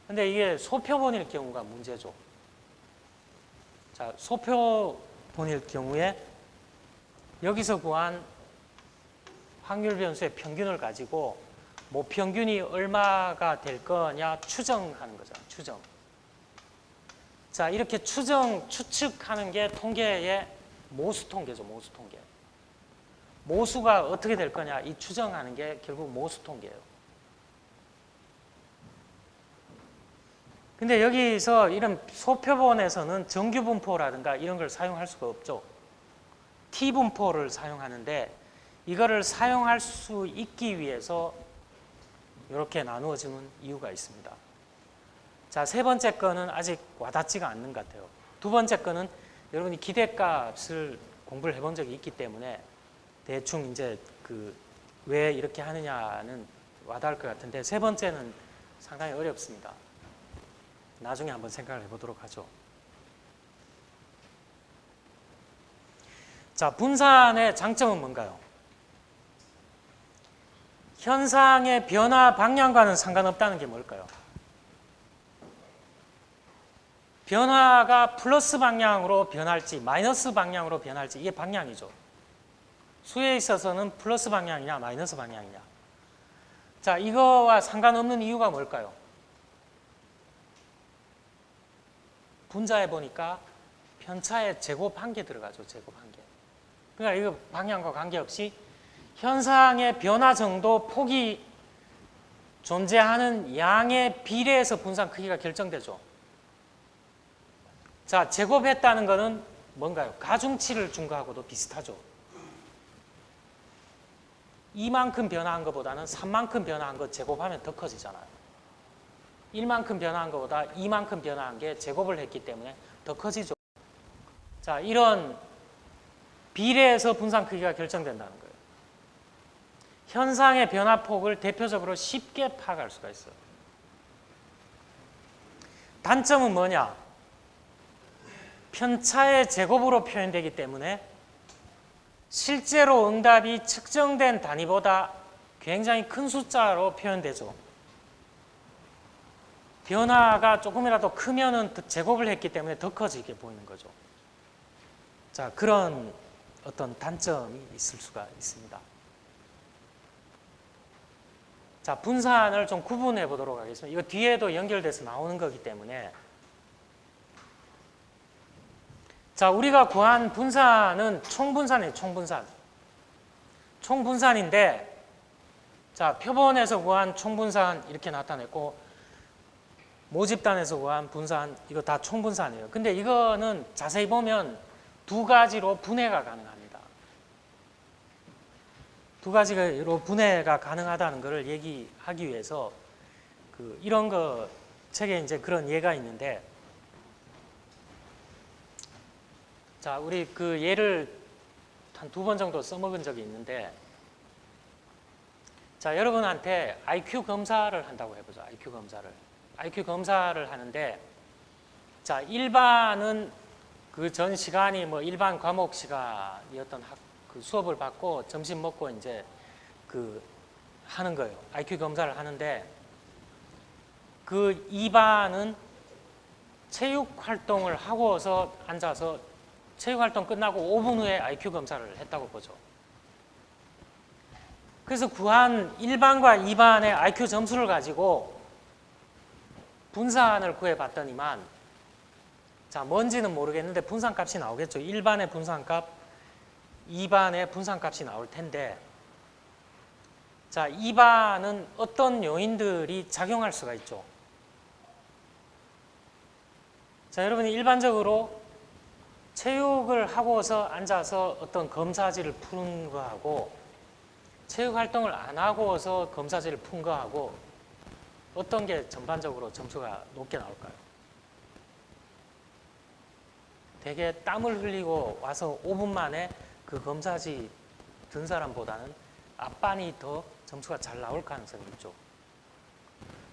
근데 이게 소표본일 경우가 문제죠. 자, 소표본일 경우에 여기서 구한 확률 변수의 평균을 가지고 모평균이 얼마가 될 거냐 추정하는 거죠. 추정. 자, 이렇게 추측하는 게 통계의 모수 통계죠. 모수 통계. 모수가 어떻게 될 거냐 이 추정하는 게 결국 모수 통계예요. 근데 여기서 이런 소표본에서는 정규분포라든가 이런 걸 사용할 수가 없죠. T분포를 사용하는데 이거를 사용할 수 있기 위해서 이렇게 나누어지는 이유가 있습니다. 자, 세 번째 거는 아직 와닿지가 않는 것 같아요. 두 번째 거는 여러분이 기대값을 공부를 해본 적이 있기 때문에 대충 이제 왜 이렇게 하느냐는 와닿을 것 같은데 세 번째는 상당히 어렵습니다. 나중에 한번 생각을 해보도록 하죠. 자, 분산의 장점은 뭔가요? 현상의 변화 방향과는 상관없다는 게 뭘까요? 변화가 플러스 방향으로 변할지 마이너스 방향으로 변할지 이게 방향이죠. 수에 있어서는 플러스 방향이냐 마이너스 방향이냐. 자, 이거와 상관없는 이유가 뭘까요? 분자에 보니까 편차의 제곱 한 개 들어가죠. 제곱 한 개. 그러니까 이거 방향과 관계없이 현상의 변화 정도 폭이 존재하는 양의 비례에서 분산 크기가 결정되죠. 자, 제곱했다는 것은 뭔가요? 가중치를 준 거하고도 비슷하죠. 이만큼 변화한 것보다는 3만큼 변화한 것 제곱하면 더 커지잖아요. 1만큼 변화한 것보다 2만큼 변화한 게 제곱을 했기 때문에 더 커지죠. 자, 이런 비례에서 분산 크기가 결정된다는 거예요. 현상의 변화폭을 대표적으로 쉽게 파악할 수가 있어요. 단점은 뭐냐? 편차의 제곱으로 표현되기 때문에 실제로 응답이 측정된 단위보다 굉장히 큰 숫자로 표현되죠. 변화가 조금이라도 크면은 제곱을 했기 때문에 더 커지게 보이는 거죠. 자, 그런 어떤 단점이 있을 수가 있습니다. 자, 분산을 좀 구분해 보도록 하겠습니다. 이거 뒤에도 연결돼서 나오는 거기 때문에. 자, 우리가 구한 분산은 총분산이에요. 총분산. 총분산인데, 자, 표본에서 구한 총분산 이렇게 나타냈고, 모집단에서 구한 분산, 이거 다 총분산이에요. 근데 이거는 자세히 보면 두 가지로 분해가 가능합니다. 두 가지로 분해가 가능하다는 것을 얘기하기 위해서 이런 거 책에 이제 그런 예가 있는데, 자, 우리 그 예를 한 2번 정도 써먹은 적이 있는데, 자, 여러분한테 IQ 검사를 한다고 해보죠. IQ 검사를. IQ 검사를 하는데, 자, 일반은 그 전 시간이 뭐 일반 과목 시간이었던 그 수업을 받고 점심 먹고 이제 하는 거예요. IQ 검사를 하는데, 그 2반은 체육 활동을 하고서 앉아서 체육 활동 끝나고 5분 후에 IQ 검사를 했다고 보죠. 그래서 구한 1반과 2반의 IQ 점수를 가지고 분산을 구해봤더니만, 자, 뭔지는 모르겠는데 분산값이 나오겠죠. 1반의 분산값, 2반의 분산값이 나올 텐데, 자, 2반은 어떤 요인들이 작용할 수가 있죠. 자, 여러분이 일반적으로 체육을 하고서 앉아서 어떤 검사지를 푸는 거하고 체육 활동을 안 하고서 검사지를 푼 거하고 어떤 게 전반적으로 점수가 높게 나올까요? 되게 땀을 흘리고 와서 5분 만에 그 검사지 든 사람보다는 앞반이 더 점수가 잘 나올 가능성이 있죠.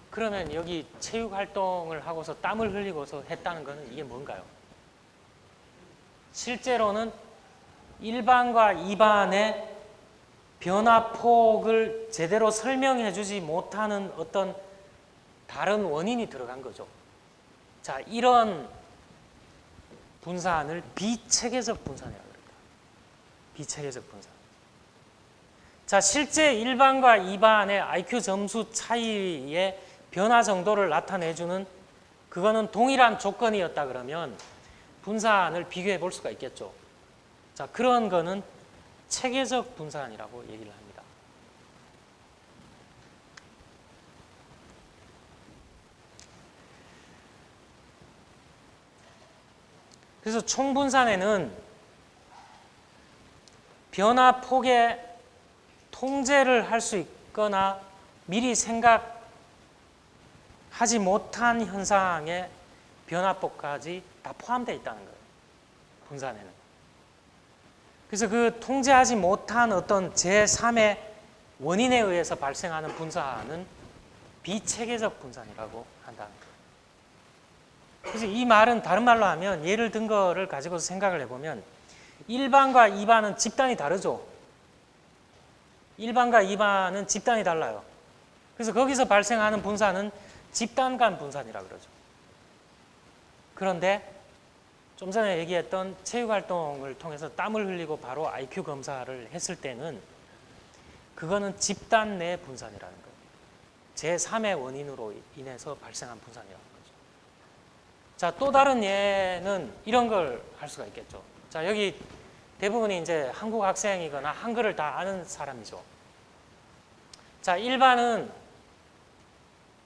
그러면 여기 체육 활동을 하고서 땀을 흘리고서 했다는 것은 이게 뭔가요? 실제로는 1반과 2반의 변화폭을 제대로 설명해 주지 못하는 어떤 다른 원인이 들어간 거죠. 자, 이런 분산을 비체계적 분산이라고 합니다. 비체계적 분산. 자, 실제 1반과 2반의 IQ 점수 차이의 변화 정도를 나타내주는 그거는 동일한 조건이었다 그러면 분산을 비교해 볼 수가 있겠죠. 자, 그런 거는 체계적 분산이라고 얘기를 합니다. 그래서 총분산에는 변화폭의 통제를 할 수 있거나 미리 생각하지 못한 현상의 변화폭까지 다 포함되어 있다는 거예요. 분산에는. 그래서 그 통제하지 못한 어떤 제3의 원인에 의해서 발생하는 분산은 비체계적 분산이라고 한다는 거예요. 그래서 이 말은 다른 말로 하면 예를 든 거를 가지고서 생각을 해보면 1반과 2반은 집단이 다르죠. 1반과 2반은 집단이 달라요. 그래서 거기서 발생하는 분산은 집단 간 분산이라고 그러죠. 그런데 좀 전에 얘기했던 체육활동을 통해서 땀을 흘리고 바로 IQ 검사를 했을 때는 그거는 집단 내 분산이라는 거예요. 제3의 원인으로 인해서 발생한 분산이라는 거죠. 자, 또 다른 예는 이런 걸 할 수가 있겠죠. 자, 여기 대부분이 이제 한국 학생이거나 한글을 다 아는 사람이죠. 자, 1반은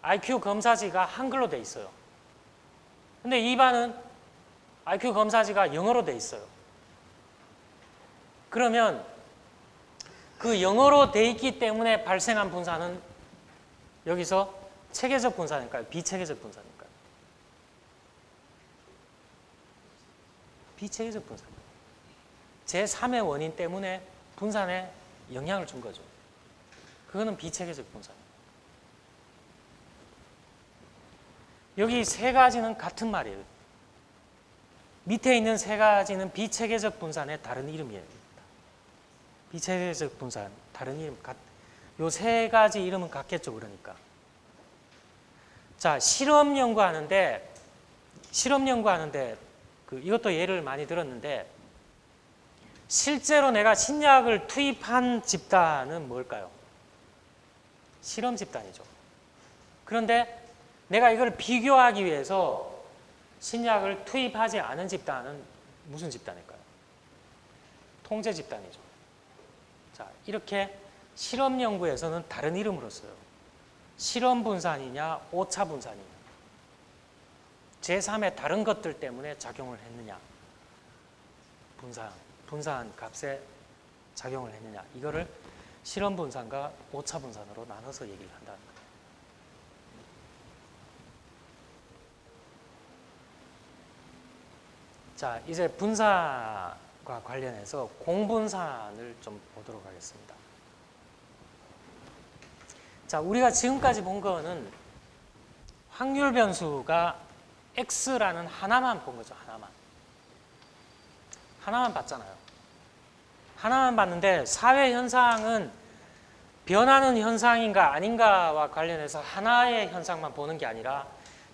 IQ 검사지가 한글로 돼 있어요. 근데 2반은 IQ 검사지가 영어로 돼 있어요. 그러면 그 영어로 돼 있기 때문에 발생한 분산은 여기서 체계적 분산일까요? 비체계적 분산일까요? 비체계적 분산. 제3의 원인 때문에 분산에 영향을 준 거죠. 그거는 비체계적 분산이에요. 여기 세 가지는 같은 말이에요. 밑에 있는 세 가지는 비체계적 분산의 다른 이름이에요. 비체계적 분산, 다른 이름, 요 세 가지 이름은 같겠죠, 그러니까. 자, 실험 연구하는데 이것도 예를 많이 들었는데, 실제로 내가 신약을 투입한 집단은 뭘까요? 실험 집단이죠. 그런데 내가 이걸 비교하기 위해서 신약을 투입하지 않은 집단은 무슨 집단일까요? 통제 집단이죠. 자, 이렇게 실험 연구에서는 다른 이름으로 써요. 실험 분산이냐, 오차 분산이냐. 제3의 다른 것들 때문에 작용을 했느냐. 분산 값에 작용을 했느냐. 이거를 실험 분산과 오차 분산으로 나눠서 얘기를 한다는 거예요. 자, 이제 분산과 관련해서 공분산을 좀 보도록 하겠습니다. 자, 우리가 지금까지 본 거는 확률 변수가 X라는 하나만 본 거죠. 하나만 봤잖아요. 하나만 봤는데 사회 현상은 변하는 현상인가 아닌가와 관련해서 하나의 현상만 보는 게 아니라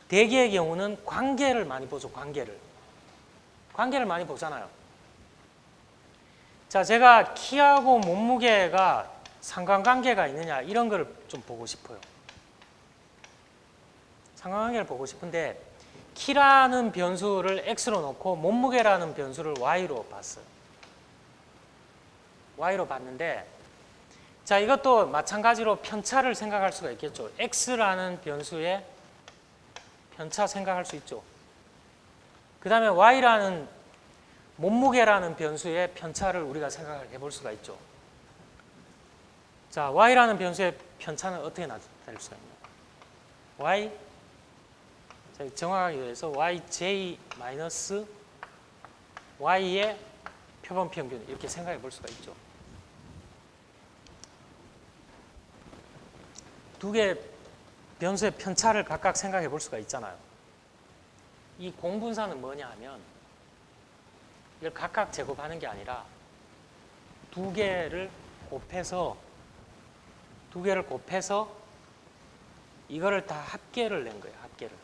대개의 경우는 관계를 많이 보죠. 관계를 많이 보잖아요. 자, 제가 키하고 몸무게가 상관관계가 있느냐 이런 걸 좀 보고 싶어요. 상관관계를 보고 싶은데 키라는 변수를 X로 놓고 몸무게라는 변수를 Y로 봤어요. Y로 봤는데, 자, 이것도 마찬가지로 편차를 생각할 수가 있겠죠. X라는 변수의 편차 생각할 수 있죠. 그 다음에 Y라는 몸무게라는 변수의 편차를 우리가 생각해 볼 수가 있죠. 자, Y라는 변수의 편차는 어떻게 나타낼 수가 있나요? Y, 정확하게 위해서 Yj 마이너스 Y의 표본 평균 이렇게 생각해 볼 수가 있죠. 두 개의 변수의 편차를 각각 생각해 볼 수가 있잖아요. 이 공분산은 뭐냐 하면 이걸 각각 제곱하는 게 아니라 두 개를 곱해서 이거를 다 합계를 낸 거예요. 합계를.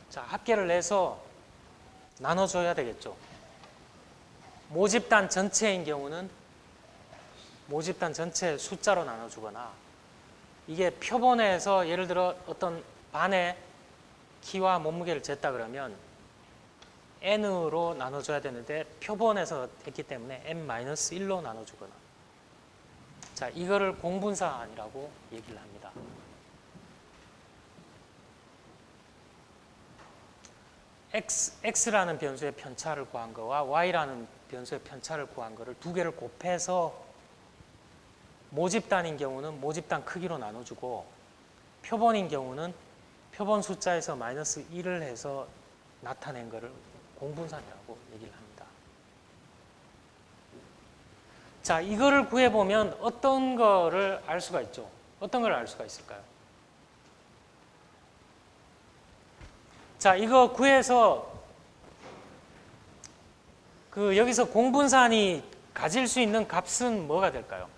자, 합계를 내서 나눠줘야 되겠죠. 모집단 전체인 경우는 모집단 전체 숫자로 나눠주거나, 이게 표본에서 예를 들어 어떤 반의 키와 몸무게를 쟀다 그러면 n으로 나눠줘야 되는데 표본에서 했기 때문에 n-1로 나눠주거나, 자, 이거를 공분산이라고 얘기를 합니다. X라는 변수의 편차를 구한 거와 Y라는 변수의 편차를 구한 거를 두 개를 곱해서 모집단인 경우는 모집단 크기로 나눠주고, 표본인 경우는 표본 숫자에서 마이너스 1을 해서 나타낸 거를 공분산이라고 얘기를 합니다. 자, 이거를 구해보면 어떤 거를 알 수가 있죠? 어떤 걸 알 수가 있을까요? 자, 이거 구해서 여기서 공분산이 가질 수 있는 값은 뭐가 될까요?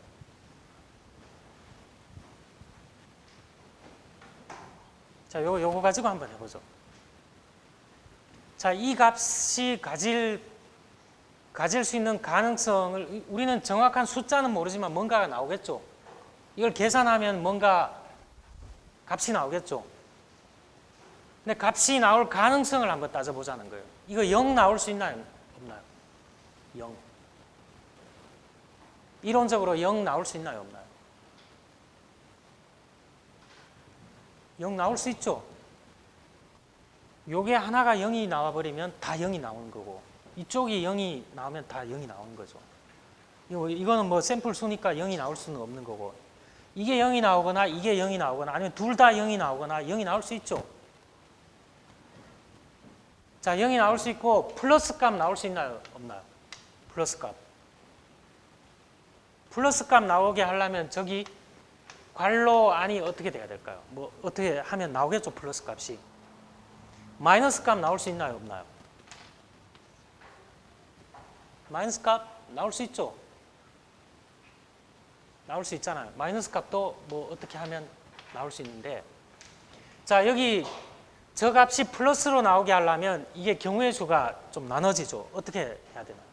자, 요거 가지고 한번 해보죠. 자, 이 값이 가질 수 있는 가능성을, 우리는 정확한 숫자는 모르지만 뭔가가 나오겠죠. 이걸 계산하면 뭔가 값이 나오겠죠. 근데 값이 나올 가능성을 한번 따져보자는 거예요. 이거 0 나올 수 있나요? 없나요? 0. 이론적으로 0 나올 수 있나요? 없나요? 0 나올 수 있죠. 요게 하나가 0이 나와버리면 다 0이 나오는 거고, 이쪽이 0이 나오면 다 0이 나오는 거죠. 이거는 뭐 샘플 수니까 0이 나올 수는 없는 거고, 이게 0이 나오거나 이게 0이 나오거나 아니면 둘 다 0이 나오거나 0이 나올 수 있죠. 자, 0이 나올 수 있고 플러스 값 나올 수 있나요? 없나요? 플러스 값. 플러스 값 나오게 하려면 저기 괄호 안이 어떻게 돼야 될까요? 뭐 어떻게 하면 나오겠죠, 플러스 값이. 마이너스 값 나올 수 있나요? 없나요? 마이너스 값 나올 수 있죠. 나올 수 있잖아요. 마이너스 값도 뭐 어떻게 하면 나올 수 있는데, 자, 여기 저 값이 플러스로 나오게 하려면 이게 경우의 수가 좀 나눠지죠. 어떻게 해야 되나요?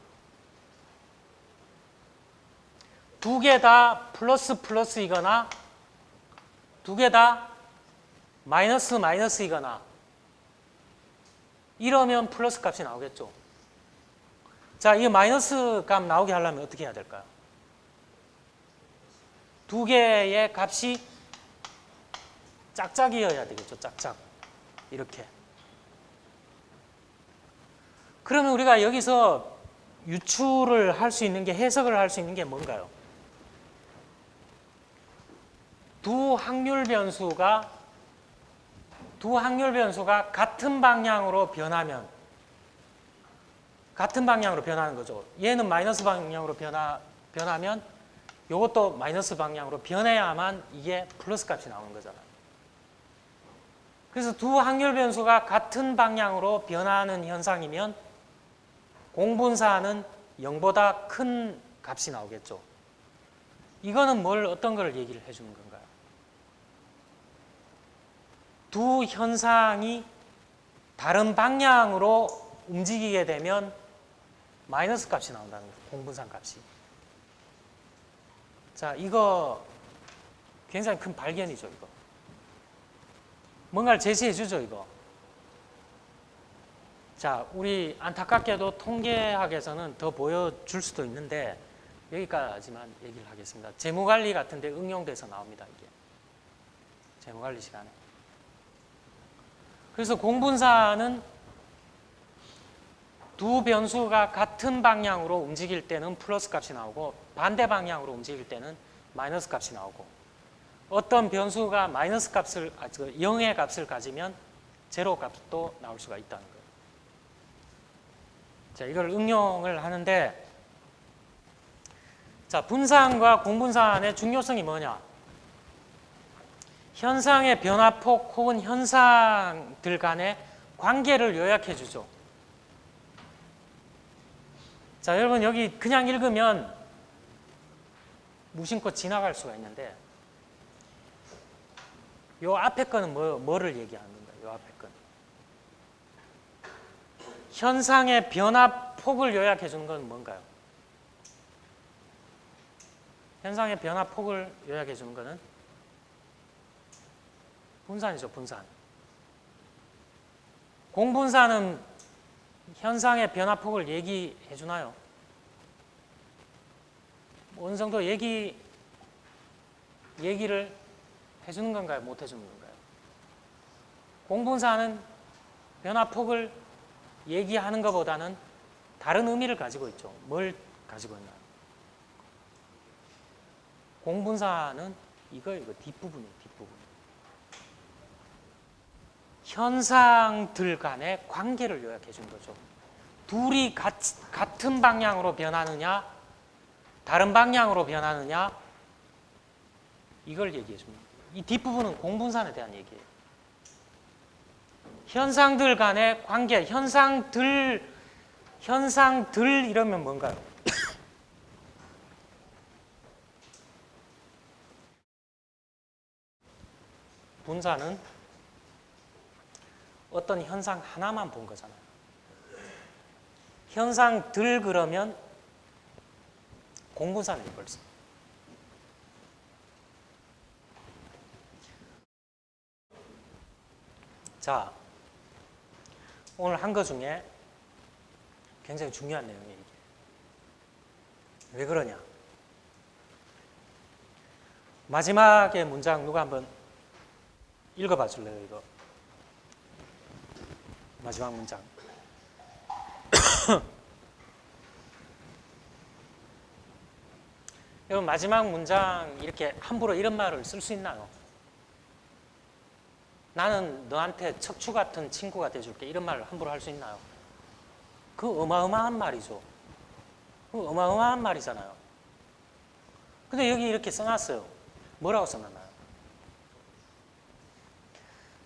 두 개 다 플러스이거나 두 개 다 마이너스이거나 이러면 플러스 값이 나오겠죠. 자, 이 마이너스 값 나오게 하려면 어떻게 해야 될까요? 두 개의 값이 짝짝이어야 되겠죠. 짝짝. 이렇게. 그러면 우리가 여기서 유추를 할 수 있는 게, 해석을 할 수 있는 게 뭔가요? 두 확률 변수가 같은 방향으로 변하면, 같은 방향으로 변하는 거죠. 얘는 마이너스 방향으로 변하면 이것도 마이너스 방향으로 변해야만 이게 플러스 값이 나오는 거잖아요. 그래서 두 확률 변수가 같은 방향으로 변하는 현상이면 공분사는 0보다 큰 값이 나오겠죠. 이거는 어떤 걸 얘기를 해주는 건가요? 두 현상이 다른 방향으로 움직이게 되면 마이너스 값이 나온다는 거예요. 공분산 값이. 자, 이거 굉장히 큰 발견이죠, 이거. 뭔가를 제시해 주죠, 이거. 자, 우리 안타깝게도 통계학에서는 더 보여줄 수도 있는데 여기까지만 얘기를 하겠습니다. 재무관리 같은 데 응용돼서 나옵니다, 이게. 재무관리 시간에. 그래서 공분사는 두 변수가 같은 방향으로 움직일 때는 플러스 값이 나오고 반대 방향으로 움직일 때는 마이너스 값이 나오고, 어떤 변수가 마이너스 값을, 0의 값을 가지면 제로 값도 나올 수가 있다는 거예요. 자, 이걸 응용을 하는데, 자, 분산과 공분산의 중요성이 뭐냐? 현상의 변화폭 혹은 현상들 간의 관계를 요약해 주죠. 자, 여러분 여기 그냥 읽으면 무심코 지나갈 수가 있는데, 요 앞에 거는 뭐를 얘기하는 건가요? 요 앞에 거는 현상의 변화폭을 요약해 주는 건 뭔가요? 현상의 변화폭을 요약해 주는 거는 분산이죠, 분산. 공분산은 현상의 변화폭을 얘기해 주나요? 어느 정도 얘기를 해주는 건가요? 못 해주는 건가요? 공분산은 변화폭을 얘기하는 것보다는 다른 의미를 가지고 있죠. 뭘 가지고 있나요? 공분산은 이거 뒷부분이에요, 뒷부분. 현상들 간의 관계를 요약해 준 거죠. 둘이 같은 방향으로 변하느냐, 다른 방향으로 변하느냐, 이걸 얘기해 줍니다. 이 뒷부분은 공분산에 대한 얘기예요. 현상들 간의 관계, 현상들 이러면 뭔가요? 분사는 어떤 현상 하나만 본 거잖아요. 현상들 그러면 공분사는 벌써. 자, 오늘 한 거 중에 굉장히 중요한 내용이에요. 이게. 왜 그러냐? 마지막에 문장 누가 한번 읽어봐 줄래요? 이거 마지막 문장. 여러분 마지막 문장 이렇게 함부로 이런 말을 쓸 수 있나요? 나는 너한테 척추 같은 친구가 돼줄게. 이런 말을 함부로 할 수 있나요? 그 어마어마한 말이죠. 그 어마어마한 말이잖아요. 근데 여기 이렇게 써놨어요. 뭐라고 써놨나요?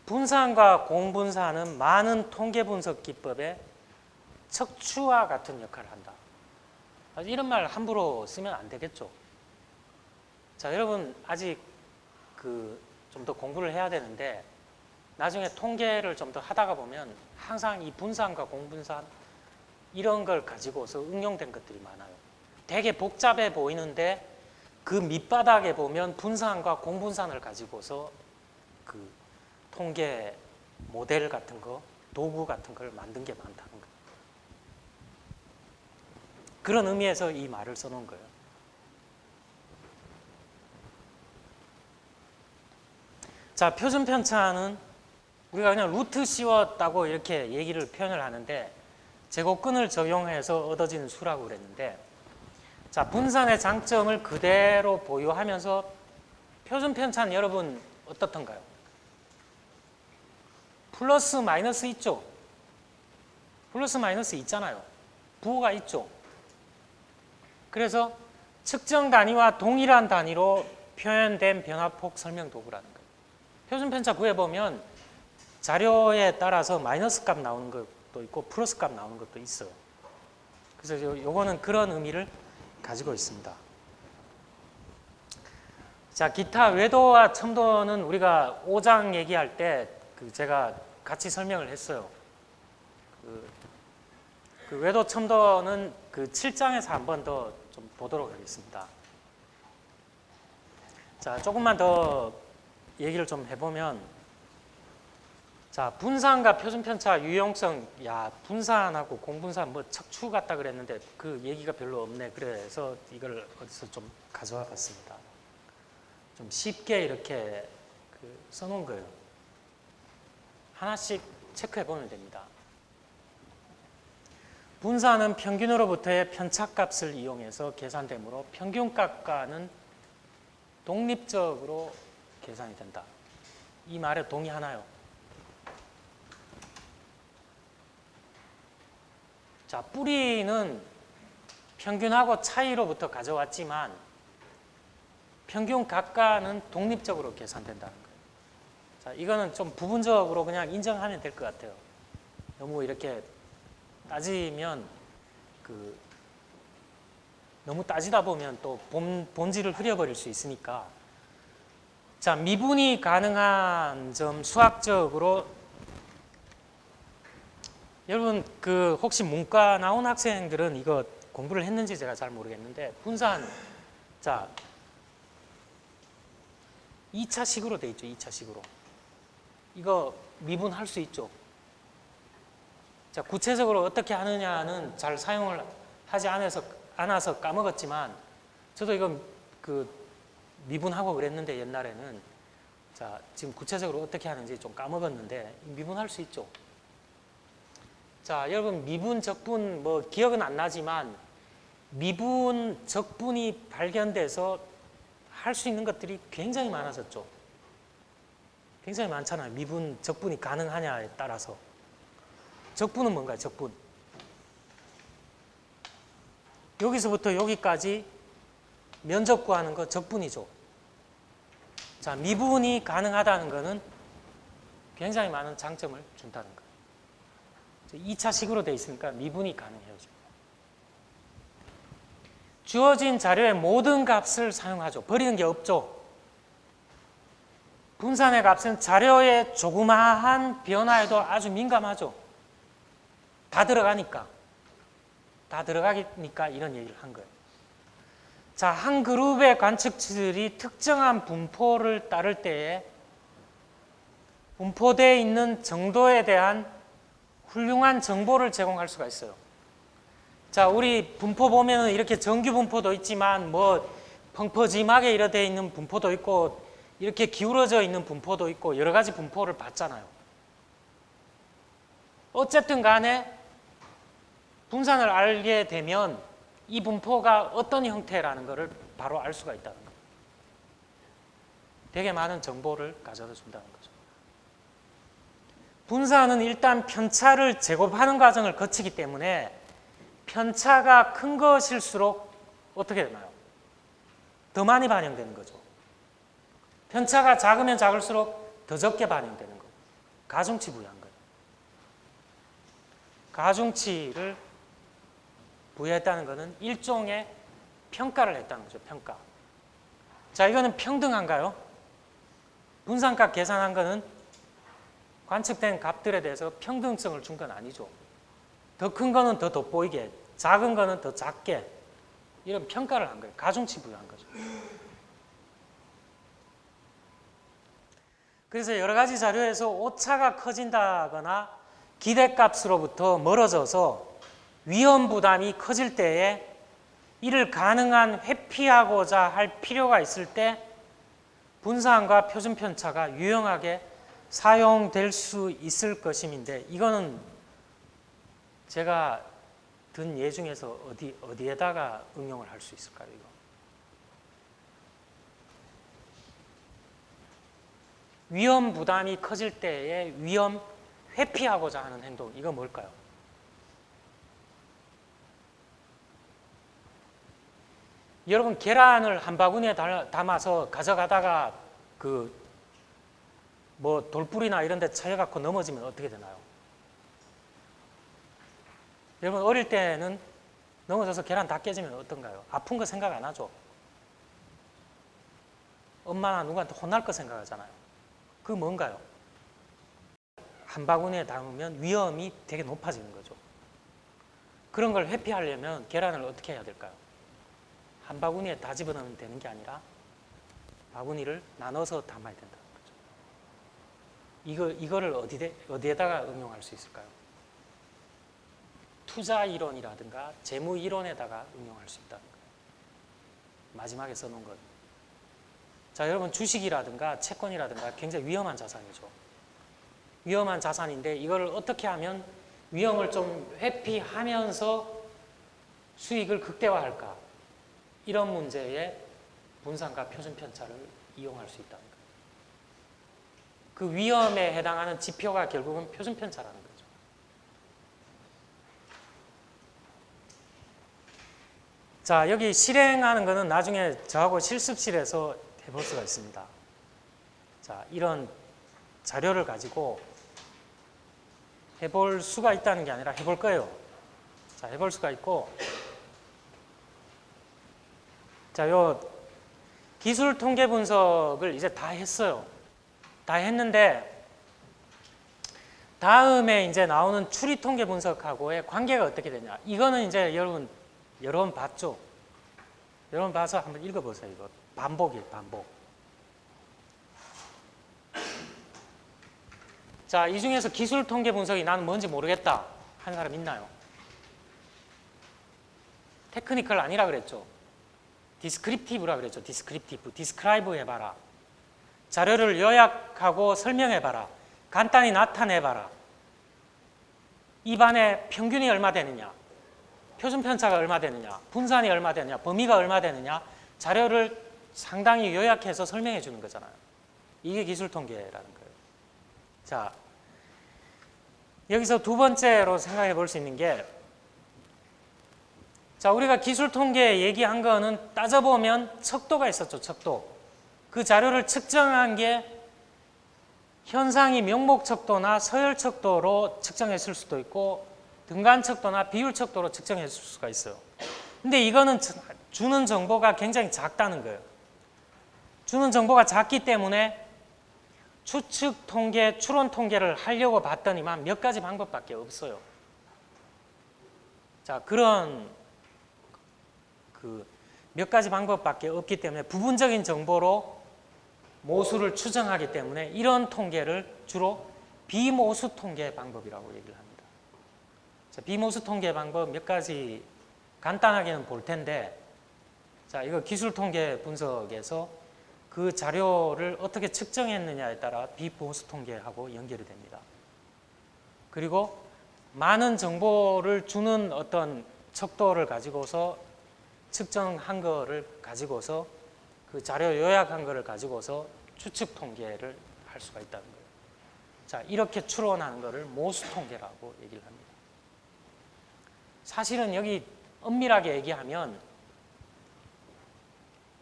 분산과 공분사는 많은 통계분석 기법의 척추와 같은 역할을 한다. 이런 말 함부로 쓰면 안 되겠죠. 자, 여러분 아직 좀 더 공부를 해야 되는데 나중에 통계를 좀 더 하다가 보면 항상 이 분산과 공분산 이런 걸 가지고서 응용된 것들이 많아요. 되게 복잡해 보이는데 그 밑바닥에 보면 분산과 공분산을 가지고서 그 통계 모델 같은 거, 도구 같은 걸 만든 게 많다는 거예요. 그런 의미에서 이 말을 써놓은 거예요. 자, 표준 편차는 우리가 그냥 루트 씌웠다고 이렇게 얘기를 표현을 하는데 제곱근을 적용해서 얻어지는 수라고 그랬는데, 자, 분산의 장점을 그대로 보유하면서 표준 편차는 여러분 어떻던가요? 플러스 마이너스 있죠? 플러스 마이너스 있잖아요. 부호가 있죠. 그래서 측정 단위와 동일한 단위로 표현된 변화폭 설명 도구라는 거예요. 표준 편차 구해보면 자료에 따라서 마이너스 값 나오는 것도 있고 플러스 값 나오는 것도 있어요. 그래서 요거는 그런 의미를 가지고 있습니다. 자, 기타 외도와 첨도는 우리가 5장 얘기할 때 제가 같이 설명을 했어요. 그 외도 첨도는 그 7장에서 한 번 더 좀 보도록 하겠습니다. 자, 조금만 더 얘기를 좀 해보면, 자, 분산과 표준 편차 유용성, 야, 분산하고 공분산 뭐 척추 같다 그랬는데 그 얘기가 별로 없네. 그래서 이걸 어디서 좀 가져와 봤습니다. 좀 쉽게 이렇게 써놓은 거예요. 하나씩 체크해 보면 됩니다. 분산은 평균으로부터의 편차값을 이용해서 계산되므로 평균값과는 독립적으로 계산이 된다. 이 말에 동의하나요? 자, 뿌리는 평균하고 차이로부터 가져왔지만 평균값과는 독립적으로 계산된다는 거예요. 자, 이거는 좀 부분적으로 그냥 인정하면 될 것 같아요. 너무 이렇게 따지면 너무 따지다 보면 또 본질을 흐려버릴 수 있으니까. 자, 미분이 가능한 점 수학적으로 여러분 혹시 문과 나온 학생들은 이거 공부를 했는지 제가 잘 모르겠는데 분산, 자, 2차식으로 돼 있죠. 2차식으로. 이거 미분할 수 있죠. 자, 구체적으로 어떻게 하느냐는 잘 사용을 하지 않아서 까먹었지만 저도 이거 미분하고 그랬는데 옛날에는, 자, 지금 구체적으로 어떻게 하는지 좀 까먹었는데 미분할 수 있죠. 자, 여러분 미분, 적분 뭐 기억은 안 나지만 미분, 적분이 발견돼서 할 수 있는 것들이 굉장히 많아졌죠. 굉장히 많잖아요. 미분, 적분이 가능하냐에 따라서. 적분은 뭔가요? 적분. 여기서부터 여기까지 면적 구하는 거 적분이죠. 자, 미분이 가능하다는 거는 굉장히 많은 장점을 준다는 거예요. 2차식으로 되어 있으니까 미분이 가능해요. 주어진 자료의 모든 값을 사용하죠. 버리는 게 없죠. 분산의 값은 자료의 조그마한 변화에도 아주 민감하죠. 다 들어가니까. 다 들어가니까 이런 얘기를 한 거예요. 자, 한 그룹의 관측치들이 특정한 분포를 따를 때에 분포되어 있는 정도에 대한 훌륭한 정보를 제공할 수가 있어요. 자, 우리 분포 보면 이렇게 정규 분포도 있지만 뭐 펑퍼짐하게 이렇게 되어 있는 분포도 있고 이렇게 기울어져 있는 분포도 있고 여러 가지 분포를 봤잖아요. 어쨌든 간에 분산을 알게 되면 이 분포가 어떤 형태라는 것을 바로 알 수가 있다는 거예요. 되게 많은 정보를 가져다 준다는 거죠. 분산은 일단 편차를 제곱하는 과정을 거치기 때문에 편차가 큰 것일수록 어떻게 되나요? 더 많이 반영되는 거죠. 편차가 작으면 작을수록 더 적게 반영되는 거예요. 가중치 부여한 거예요. 가중치를 부여했다는 것은 일종의 평가를 했다는 거죠. 평가. 자, 이거는 평등한가요? 분산값 계산한 거는 관측된 값들에 대해서 평등성을 준 건 아니죠. 더 큰 거는 더 돋보이게, 작은 거는 더 작게 이런 평가를 한 거예요. 가중치 부여한 거죠. 그래서 여러 가지 자료에서 오차가 커진다거나 기대값으로부터 멀어져서 위험 부담이 커질 때에 이를 가능한 회피하고자 할 필요가 있을 때 분산과 표준 편차가 유용하게 사용될 수 있을 것임인데 이거는 제가 든 예 중에서 어디에다가 응용을 할 수 있을까요? 이거? 위험 부담이 커질 때에 위험 회피하고자 하는 행동, 이거 뭘까요? 여러분 계란을 한 바구니에 담아서 가져가다가 그 뭐 돌뿌리나 이런 데 쳐여갖고 넘어지면 어떻게 되나요? 여러분 어릴 때는 넘어져서 계란 다 깨지면 어떤가요? 아픈 거 생각 안 하죠? 엄마나 누구한테 혼날 거 생각하잖아요. 그거 뭔가요? 한 바구니에 담으면 위험이 되게 높아지는 거죠. 그런 걸 회피하려면 계란을 어떻게 해야 될까요? 한 바구니에 다 집어넣으면 되는 게 아니라 바구니를 나눠서 담아야 된다는 거죠. 이거를 어디에다가 응용할 수 있을까요? 투자 이론이라든가 재무 이론에다가 응용할 수 있다는 거예요. 마지막에 써놓은 것. 자, 여러분 주식이라든가 채권이라든가 굉장히 위험한 자산이죠. 위험한 자산인데 이걸 어떻게 하면 위험을 좀 회피하면서 수익을 극대화할까? 이런 문제에 분산과 표준 편차를 이용할 수 있다는 거예요. 그 위험에 해당하는 지표가 결국은 표준 편차라는 거죠. 자, 여기 실행하는 거는 나중에 저하고 실습실에서 해볼 수가 있습니다. 자, 이런 자료를 가지고 해볼 수가 있다는 게 아니라 해볼 거예요. 자, 해볼 수가 있고, 자, 요 기술 통계 분석을 이제 다 했어요. 다 했는데 다음에 이제 나오는 추리 통계 분석하고의 관계가 어떻게 되냐? 이거는 이제 여러분 여러 번 봤죠? 여러 번 봐서 한번 읽어보세요. 이거 반복이에요. 반복. 자, 이 중에서 기술 통계 분석이 나는 뭔지 모르겠다 하는 사람 있나요? 테크니컬 아니라 그랬죠. 디스크립티브라 그랬죠. 디스크립티브. 디스크라이브 해봐라. 자료를 요약하고 설명해봐라. 간단히 나타내봐라. 입안의 평균이 얼마 되느냐, 표준 편차가 얼마 되느냐, 분산이 얼마 되느냐, 범위가 얼마 되느냐, 자료를 상당히 요약해서 설명해 주는 거잖아요. 이게 기술 통계라는 거예요. 자, 여기서 두 번째로 생각해 볼 수 있는 게, 자, 우리가 기술 통계 얘기한 거는 따져보면 척도가 있었죠. 척도. 그 자료를 측정한 게 현상이 명목척도나 서열척도로 측정했을 수도 있고 등간척도나 비율척도로 측정했을 수가 있어요. 근데 이거는 주는 정보가 굉장히 작다는 거예요. 주는 정보가 작기 때문에 추측 통계, 추론 통계를 하려고 봤더니만 몇 가지 방법밖에 없어요. 자, 그런 몇 가지 방법밖에 없기 때문에 부분적인 정보로 모수를 추정하기 때문에 이런 통계를 주로 비모수 통계 방법이라고 얘기를 합니다. 자, 비모수 통계 방법 몇 가지 간단하게는 볼 텐데, 자, 이거 기술 통계 분석에서 그 자료를 어떻게 측정했느냐에 따라 비모수 통계하고 연결이 됩니다. 그리고 많은 정보를 주는 어떤 척도를 가지고서 측정한 거를 가지고서 그 자료 요약한 거를 가지고서 추측 통계를 할 수가 있다는 거예요. 자, 이렇게 추론하는 거를 모수 통계라고 얘기를 합니다. 사실은 여기 엄밀하게 얘기하면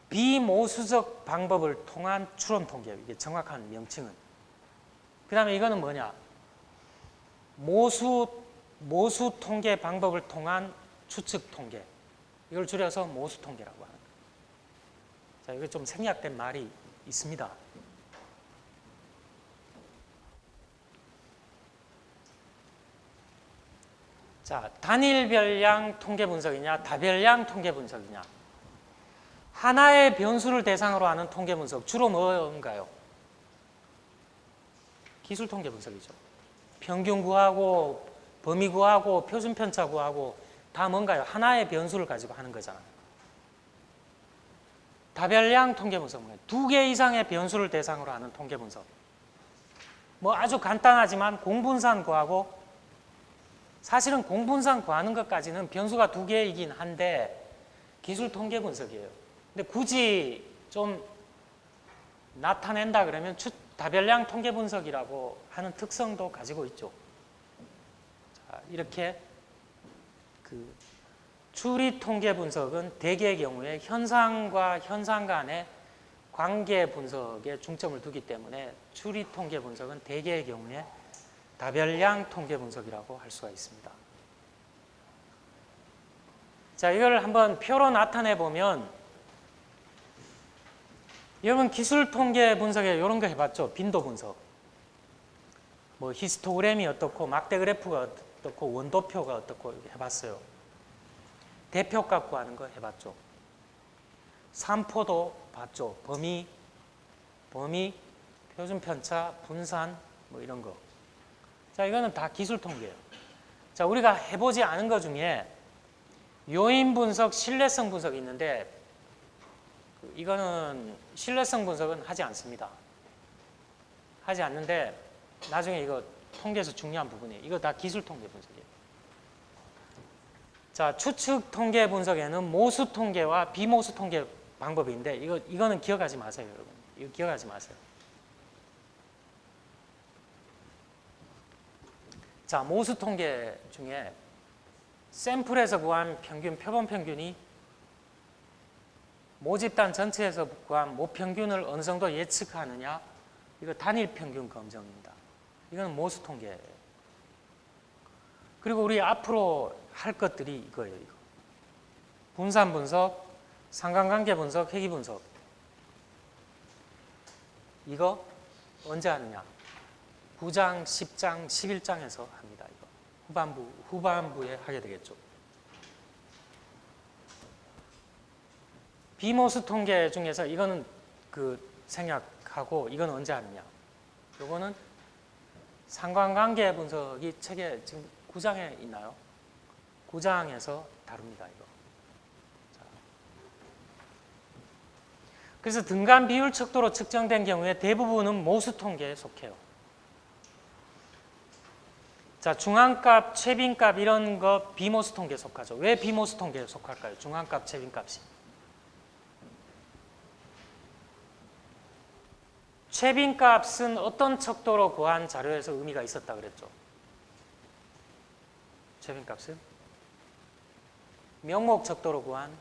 비모수적 방법을 통한 추론 통계예요. 이게 정확한 명칭은. 그 다음에 이거는 뭐냐? 모수 통계 방법을 통한 추측 통계. 이걸 줄여서 모수 통계라고 하는 거예요. 자, 이거 좀 생략된 말이 있습니다. 자, 단일별량 통계 분석이냐, 다별량 통계 분석이냐. 하나의 변수를 대상으로 하는 통계 분석, 주로 뭔가요? 기술 통계 분석이죠. 평균 구하고, 범위 구하고, 표준 편차 구하고, 다 뭔가요? 하나의 변수를 가지고 하는 거잖아요. 다별량 통계 분석은 두 개 이상의 변수를 대상으로 하는 통계 분석. 뭐 아주 간단하지만 공분산 구하고, 사실은 공분산 구하는 것까지는 변수가 두 개이긴 한데 기술 통계 분석이에요. 근데 굳이 좀 나타낸다 그러면 다별량 통계 분석이라고 하는 특성도 가지고 있죠. 자, 이렇게 추리 통계 분석은 대개의 경우에 현상과 현상 간의 관계 분석에 중점을 두기 때문에 추리 통계 분석은 대개의 경우에 다별량 통계 분석이라고 할 수가 있습니다. 자, 이걸 한번 표로 나타내 보면, 여러분 기술 통계 분석에 이런 거 해봤죠? 빈도 분석. 뭐 히스토그램이 어떻고, 막대 그래프가 어떻고, 원도표가 어떻고 해봤어요. 대표값 구하는 거 해봤죠. 산포도 봤죠. 범위, 표준 편차, 분산, 뭐 이런 거. 자, 이거는 다 기술 통계예요. 자, 우리가 해보지 않은 것 중에 요인 분석, 신뢰성 분석이 있는데, 이거는 신뢰성 분석은 하지 않습니다. 하지 않는데 나중에 이거 통계에서 중요한 부분이에요. 이거 다 기술 통계 분석이에요. 자, 추측 통계 분석에는 모수 통계와 비모수 통계 방법인데 이거는 기억하지 마세요, 여러분. 이거 기억하지 마세요. 자, 모수 통계 중에 샘플에서 구한 평균, 표본 평균이 모집단 전체에서 구한 모평균을 어느 정도 예측하느냐, 이거 단일 평균 검정입니다. 이거는 모수 통계예요. 그리고 우리 앞으로 할 것들이 이거예요. 이거. 분산 분석, 상관관계 분석, 회귀 분석. 이거 언제 하느냐? 9장, 10장, 11장에서 합니다. 이거 후반부에 하게 되겠죠. 비모수 통계 중에서 이거는 생략하고 이건 언제 하느냐? 요거는 상관관계 분석이 책에 지금 9장에 있나요? 9장에서 다룹니다. 이거. 자. 그래서 등간 비율 척도로 측정된 경우에 대부분은 모수 통계에 속해요. 자, 중앙값, 최빈값 이런 거 비모수 통계에 속하죠. 왜 비모수 통계에 속할까요? 중앙값, 최빈값이. 최빈값은 어떤 척도로 구한 자료에서 의미가 있었다 그랬죠? 최빈값은 명목 척도로 구한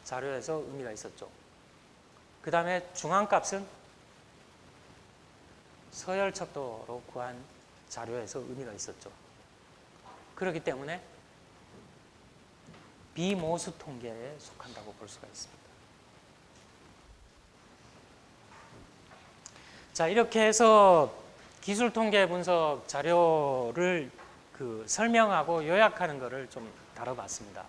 자료에서 의미가 있었죠. 그 다음에 중앙값은 서열척도로 구한 자료에서 의미가 있었죠. 그렇기 때문에 비모수 통계에 속한다고 볼 수가 있습니다. 자, 이렇게 해서 기술 통계 분석 자료를 설명하고 요약하는 것을 좀 다뤄봤습니다.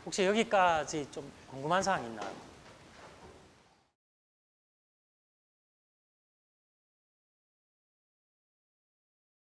혹시 여기까지 좀 궁금한 사항 있나요?